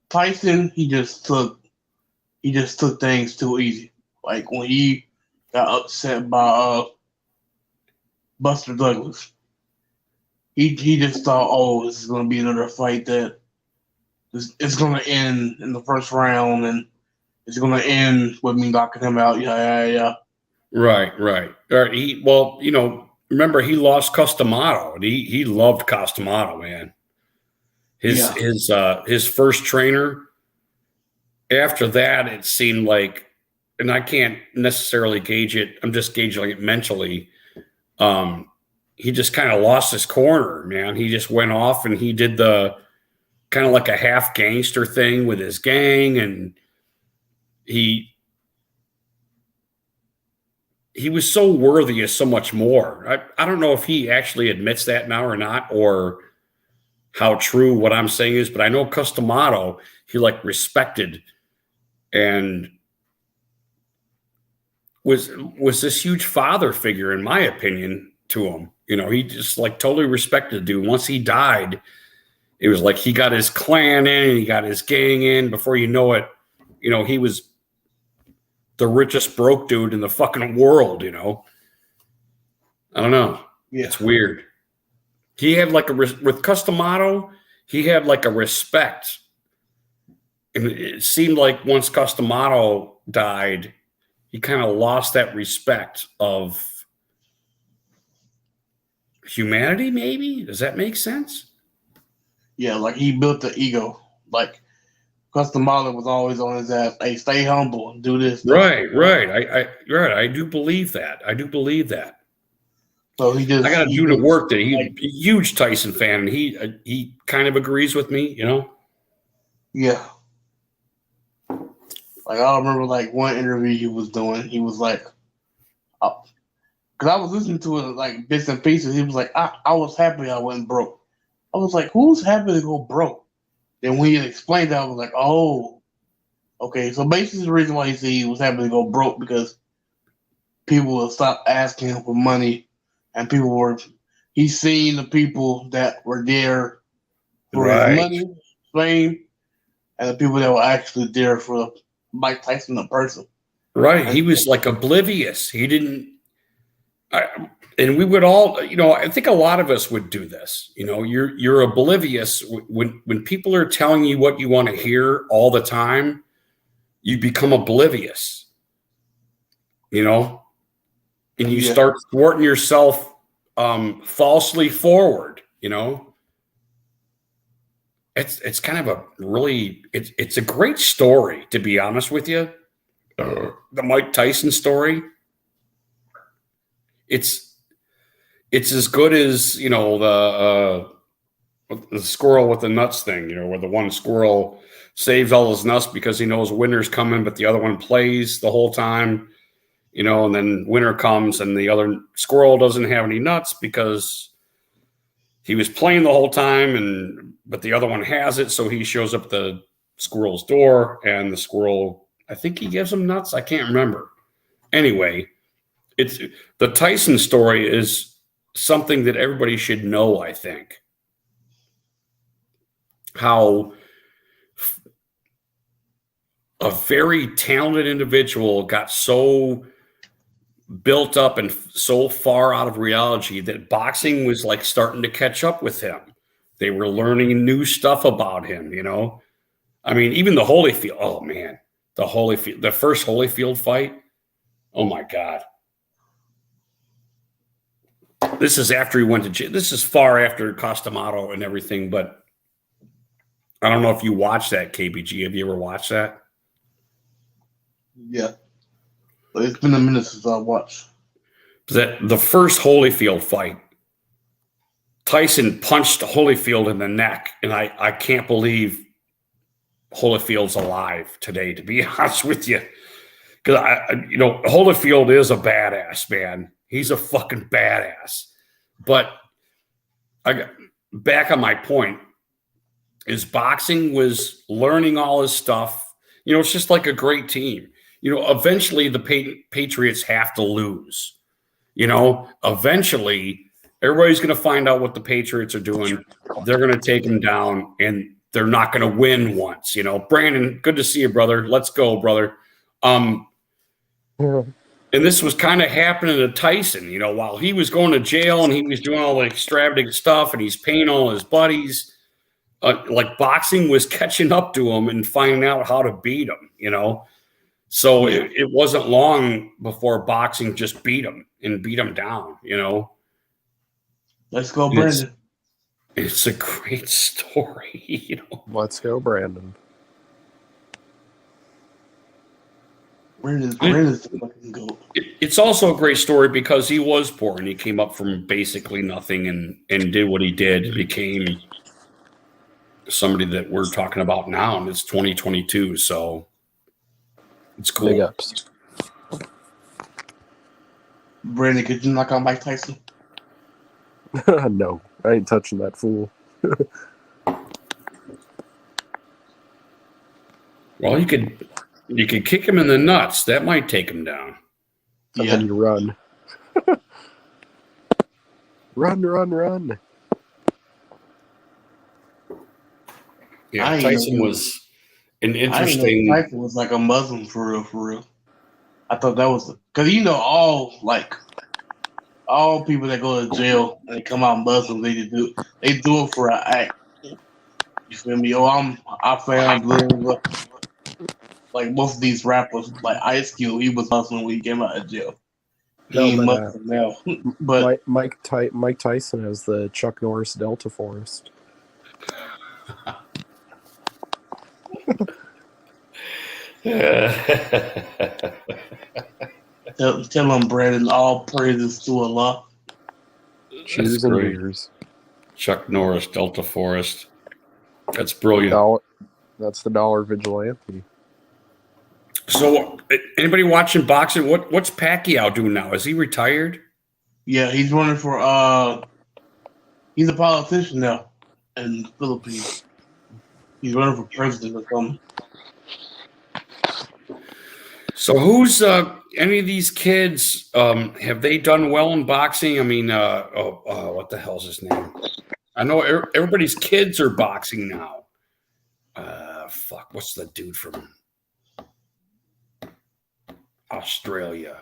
Tyson. He just took things too easy. Like when he got upset by Buster Douglas, he just thought, oh, this is going to be another fight that it's going to end in the first round, and it's going to end with me knocking him out. Yeah. right. All right. Well, you know, remember he lost Customato, and he loved Customato, man. His first trainer. After that, it seemed like, and I can't necessarily gauge it. I'm just gauging it mentally. He just kind of lost his corner, man. He just went off and he did the kind of like a half gangster thing with his gang, and he was so worthy of so much more. I don't know if he actually admits that now or not, or how true what I'm saying is, but I know Customato, he like respected and was this huge father figure, in my opinion, to him. You know, he just like totally respected the dude. Once he died, it was like he got his clan in, he got his gang in. Before you know it, you know, he was the richest broke dude in the fucking world, you know. I don't know. Yeah. It's weird. He had like with Customato, he had like a respect. And it seemed like once Customato died, he kind of lost that respect of humanity, maybe? Does that make sense? Yeah, like he built the ego. Like Customato was always on his ass. Hey, stay humble and do this. Right. I do believe that. So I got a dude at work that he's a huge Tyson fan, and he kind of agrees with me, you know? Yeah. Like I remember like one interview he was doing, he was like, because I was listening to it like bits and pieces. He was like, I was happy I went broke. I was like, who's happy to go broke? Then when he explained that, I was like, oh, okay. So basically the reason why he said he was happy to go broke because people will stop asking him for money, and he's seen the people that were there for his money, fame, and the people that were actually there for Mike Tyson, the person. Right. He was like oblivious. He didn't. And we would all, you know, I think a lot of us would do this. You know, you're oblivious when people are telling you what you want to hear all the time. You become oblivious. You know, and you start thwarting yourself falsely forward. You know. It's kind of a really it's a great story, to be honest with you. The Mike Tyson story. It's as good as, you know, the squirrel with the nuts thing, you know, where the one squirrel saves all his nuts because he knows winter's coming, but the other one plays the whole time, you know, and then winter comes and the other squirrel doesn't have any nuts because he was playing the whole time, but the other one has it, so he shows up at the squirrel's door, and the squirrel, I think he gives him nuts. I can't remember. Anyway, it's the Tyson story is something that everybody should know, I think. How a very talented individual got so built up and so far out of reality that boxing was like starting to catch up with him. They were learning new stuff about him, you know. I mean, even the Holyfield. Oh man, the first Holyfield fight. Oh my God. This is after he went to jail. This is far after Customato and everything, but I don't know if you watched that, KBG. Have you ever watched that? Yeah. But it's been a minute since I watched. That the first Holyfield fight, Tyson punched Holyfield in the neck, and I can't believe Holyfield's alive today, to be honest with you. Because Holyfield is a badass, man. He's a fucking badass. But I got back on my point is boxing was learning all his stuff. It's just like a great team. Eventually the Patriots have to lose. Eventually everybody's going to find out what the Patriots are doing. They're going to take them down, and they're not going to win once. Brandon, good to see you, brother. Let's go, brother. And this was kind of happening to Tyson, while he was going to jail and he was doing all the extravagant stuff and he's paying all his buddies. Like boxing was catching up to him and finding out how to beat him, So it wasn't long before boxing just beat him down, Let's go, Brandon. It's a great story, Let's go, Brandon. Brandon's the fucking goat. It's also a great story because he was poor and he came up from basically nothing and did what he did, became somebody that we're talking about now, and it's 2022, so it's cool. Big ups. Brandon, could you knock out Mike Tyson? No, I ain't touching that fool. Well, you could kick him in the nuts. That might take him down. And then you run. Run. Yeah, Tyson was an interesting. I didn't know Tyson was like a Muslim for real. I thought that was because all people that go to jail and they come out Muslim, they do it for an act. You feel me? I found like most of these rappers, like Ice Cube, he was Muslim when he came out of jail. He ain't Muslim now, but Mike Tyson has the Chuck Norris Delta Forest. Tell him, Brandon, all praises to Allah. Cheers and beers. Chuck Norris, Delta Forest. That's brilliant. That's the Dollar Vigilante. So, anybody watching boxing? What's Pacquiao doing now? Is he retired? Yeah, he's running for. He's a politician now in the Philippines. He's running for president or something. So, who's any of these kids? Have they done well in boxing? I mean, what the hell's his name? I know everybody's kids are boxing now. What's the dude from Australia?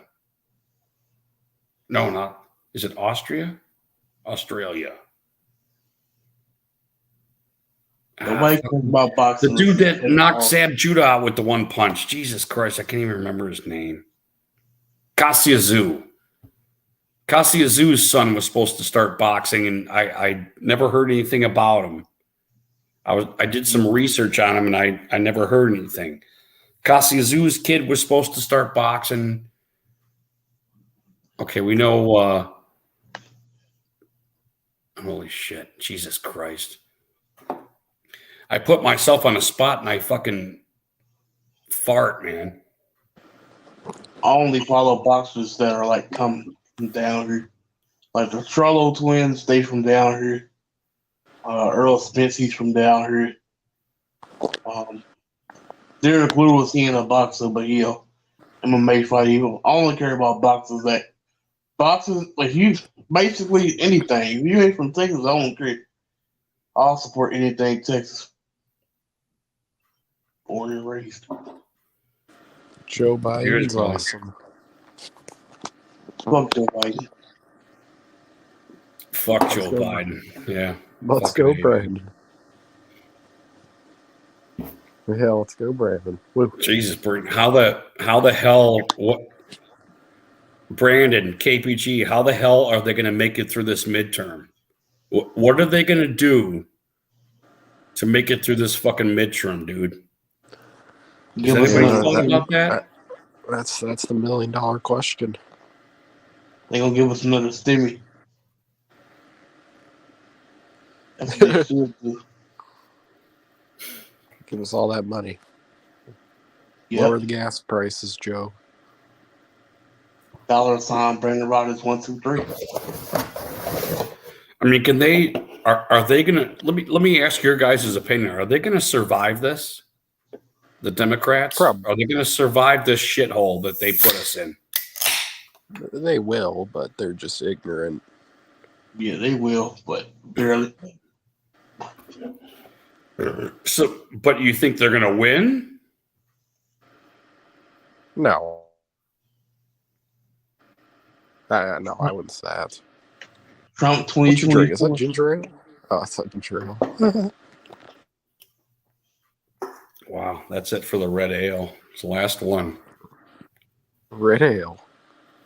No, not. Is it Austria? Australia. Nobody cares about boxing. The dude that knocked Zab Judah out with the one punch. Jesus Christ, I can't even remember his name. Cassius. Cassius's son was supposed to start boxing, and I never heard anything about him. I did some research on him, and I never heard anything. Cassius's kid was supposed to start boxing. Okay, we know. Holy shit, Jesus Christ. I put myself on a spot and I fucking fart, man. I only follow boxers that are like come from down here. Like the Trello twins, they from down here. Earl Spence, he's from down here. Derek Lewis, he ain't a boxer, but he a MMA fighter. I only care about boxers like you basically anything. If you ain't from Texas, I don't care. I'll support anything Texas. Born and raised. Joe Biden's awesome. Fuck Joe Biden. Fuck Joe Biden. Yeah. Let's go, Brandon. Yeah, let's go, Brandon. Jesus, Brandon. How the hell? What? Brandon, KPG, how the hell are they going to make it through this midterm? What are they going to do to make it through this fucking midterm, dude? Is anybody talking about that? That's the $1 million question. They gonna give us another stimmy. That's what they should do. Give us all that money. Yep. Lower the gas prices, Joe. $ Brandon Rodgers 123. I mean, can they? Are they gonna? Let me ask your guys' opinion. Are they gonna survive this? The Democrats? Probably. Are they gonna survive this shithole that they put us in? They will, but they're just ignorant. Yeah, they will, but barely. So, but you think they're gonna win? No. No, I wouldn't say that. Trump What's your drink? 2024. Is that ginger ale? Oh, it's not ginger ale. Wow, that's it for the red ale. It's the last one. Red ale.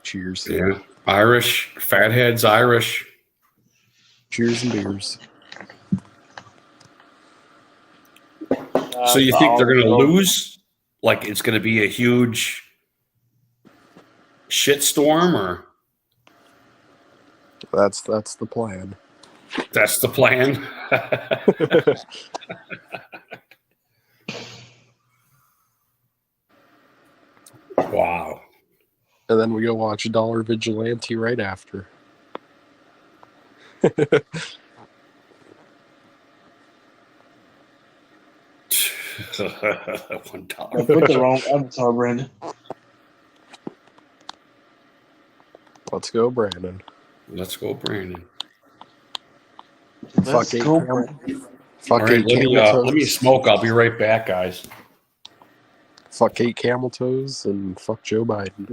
Cheers. Yeah, Irish, Fatheads Irish. Cheers and beers. So you think they're going to lose? Like it's going to be a huge shitstorm, or That's the plan. that's the plan? Wow. And then we go watch Dollar Vigilante right after. $1. I put the wrong avatar, Brandon. Let's go, Brandon. Let's go, Brandon. Let's Fuck go, eight Brandon. Fuck All right, eight camel let me toes. smoke. I'll be right back, guys. Fuck 8 camel toes and fuck Joe Biden.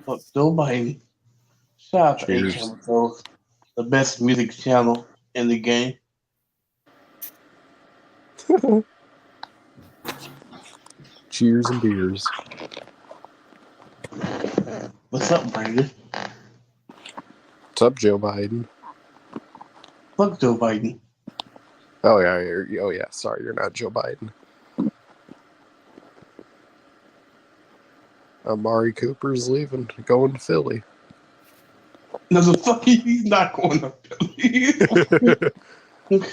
Fuck Joe Biden. Shout out to Cheers. A-Camel, the best music channel in the game. Cheers and beers. What's up, Brandon? What's up, Joe Biden? Fuck Joe Biden. Oh yeah. Sorry, you're not Joe Biden. Amari Cooper's leaving, going to Philly. No, the fuck, he's not going to Philly.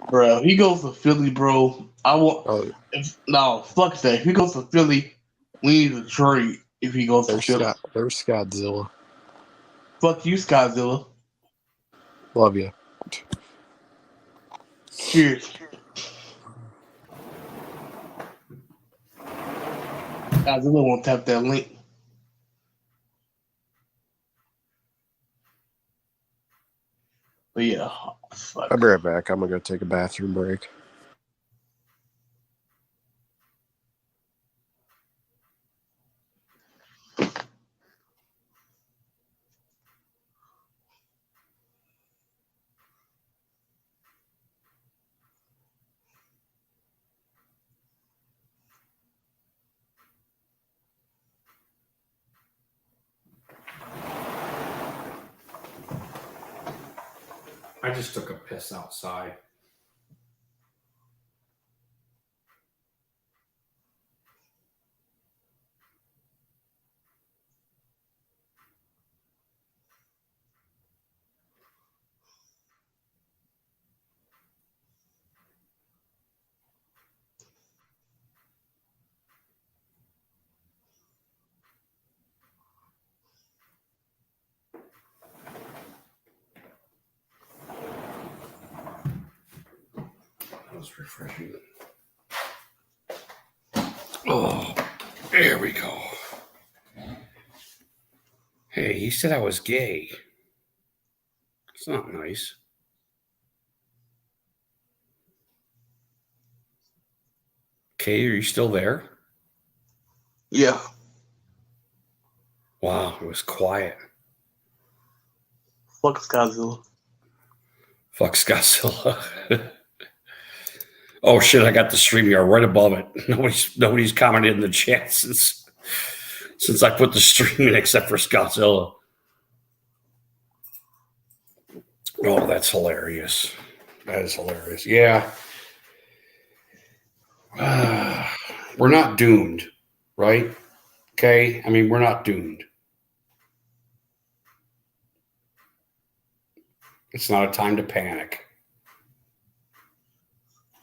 Bro, he goes to Philly, bro. I want. Oh, No, fuck that. If he goes to Philly, we need to trade. If he goes to there's Philly, there's Scottzilla. fuck you, Skyzilla. Love you. Cheers. Godzilla won't tap that link. But yeah, fuck. I'll be right back. I'm gonna go take a bathroom break. I just took a piss outside. That was refreshing. Oh, there we go. Hey, he said I was gay. It's not nice. Kay, are you still there? Yeah. Wow, it was quiet. Fuck Skyzilla. Fuck Scottzilla. Oh shit, I got the StreamYard right above it. Nobody's commented in the chat since I put the stream in except for Scottzilla. Oh, that's hilarious. That is hilarious. Yeah. We're not doomed. right? Okay. I mean, we're not doomed. It's not a time to panic.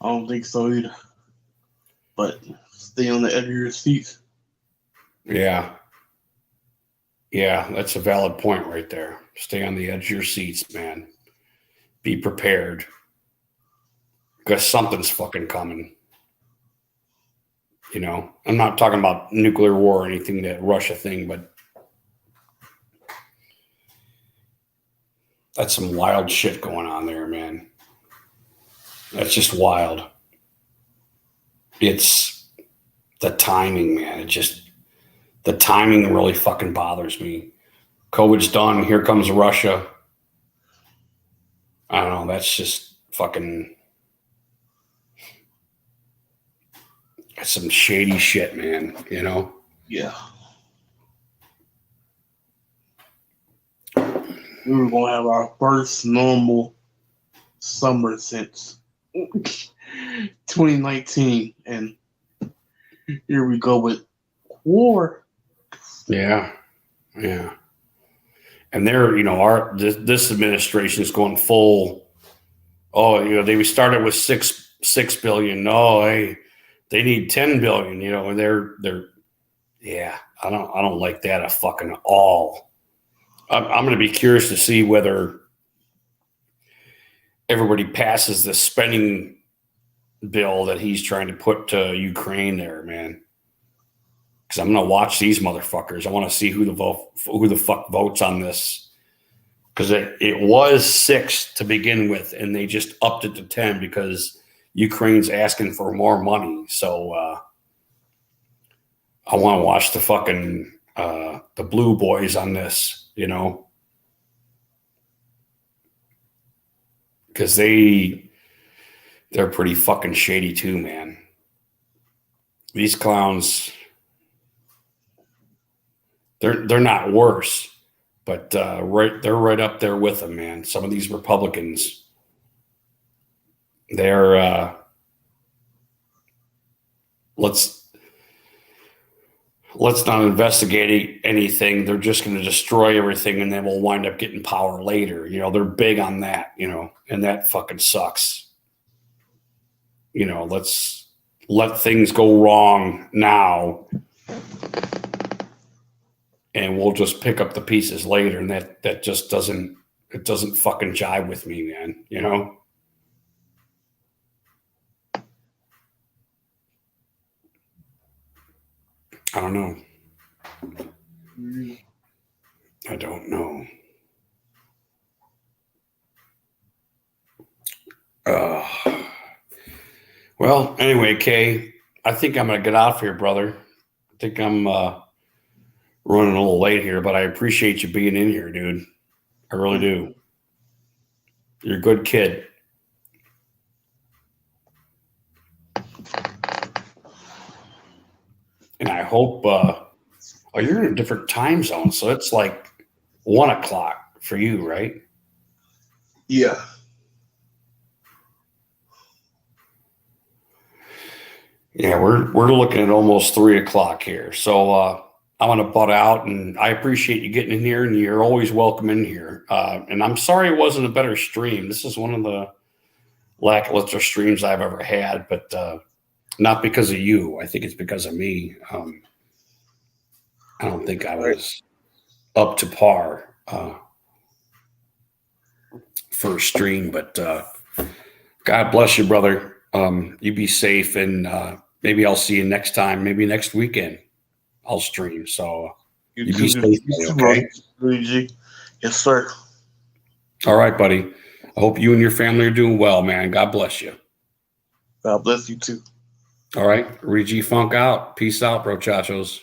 I don't think so either. But stay on the edge of your seats. Yeah. Yeah, that's a valid point right there. Stay on the edge of your seats, man. Be prepared. Because something's fucking coming. You know, I'm not talking about nuclear war or anything, that Russia thing, but that's some wild shit going on there, man. That's just wild. It's the timing, man. The timing really fucking bothers me. COVID's done. Here comes Russia. I don't know. That's just fucking. That's some shady shit, man. You know? Yeah. We were going to have our first normal summer since 2019. And here we go with war. Yeah. Yeah. And they're, you know, this administration is going full. Oh, you know, they started with six billion. No, they need 10 billion. You know, and they're yeah. I don't like that at fucking all. I'm going to be curious to see whether everybody passes the spending bill that he's trying to put to Ukraine there, man. Because I'm going to watch these motherfuckers. I want to see who the fuck votes on this. Because it was 6 to begin with, and they just upped it to 10 because Ukraine's asking for more money. So I want to watch the fucking the blue boys on this, you know, because they're pretty fucking shady too, man. These clowns, they're not worse, but they're right up there with them, man. Some of these Republicans, they're let's not investigate anything. They're just going to destroy everything, and then we'll wind up getting power later. You know, they're big on that, you know, and that fucking sucks. You know, let's let things go wrong now, and we'll just pick up the pieces later. And that just doesn't fucking jive with me, man. You know? I don't know. I don't know. Well, anyway, Kay, I think I'm going to get off here, brother. I think I'm running a little late here, but I appreciate you being in here, dude. I really do. You're a good kid. And I hope, you're in a different time zone, so it's like 1 o'clock for you, right? Yeah. Yeah, we're looking at almost 3 o'clock here. So I'm going to butt out, and I appreciate you getting in here, and you're always welcome in here. And I'm sorry it wasn't a better stream. This is one of the lackluster streams I've ever had, but not because of you. I think it's because of me. I don't think I was up to par for a stream, but God bless you, brother. You be safe, and maybe I'll see you next time. Maybe next weekend I'll stream. So you be safe, okay? Luigi. Yes, sir. All right, buddy. I hope you and your family are doing well, man. God bless you. God bless you too. All right. Luigi Funk out. Peace out, bro, chachos.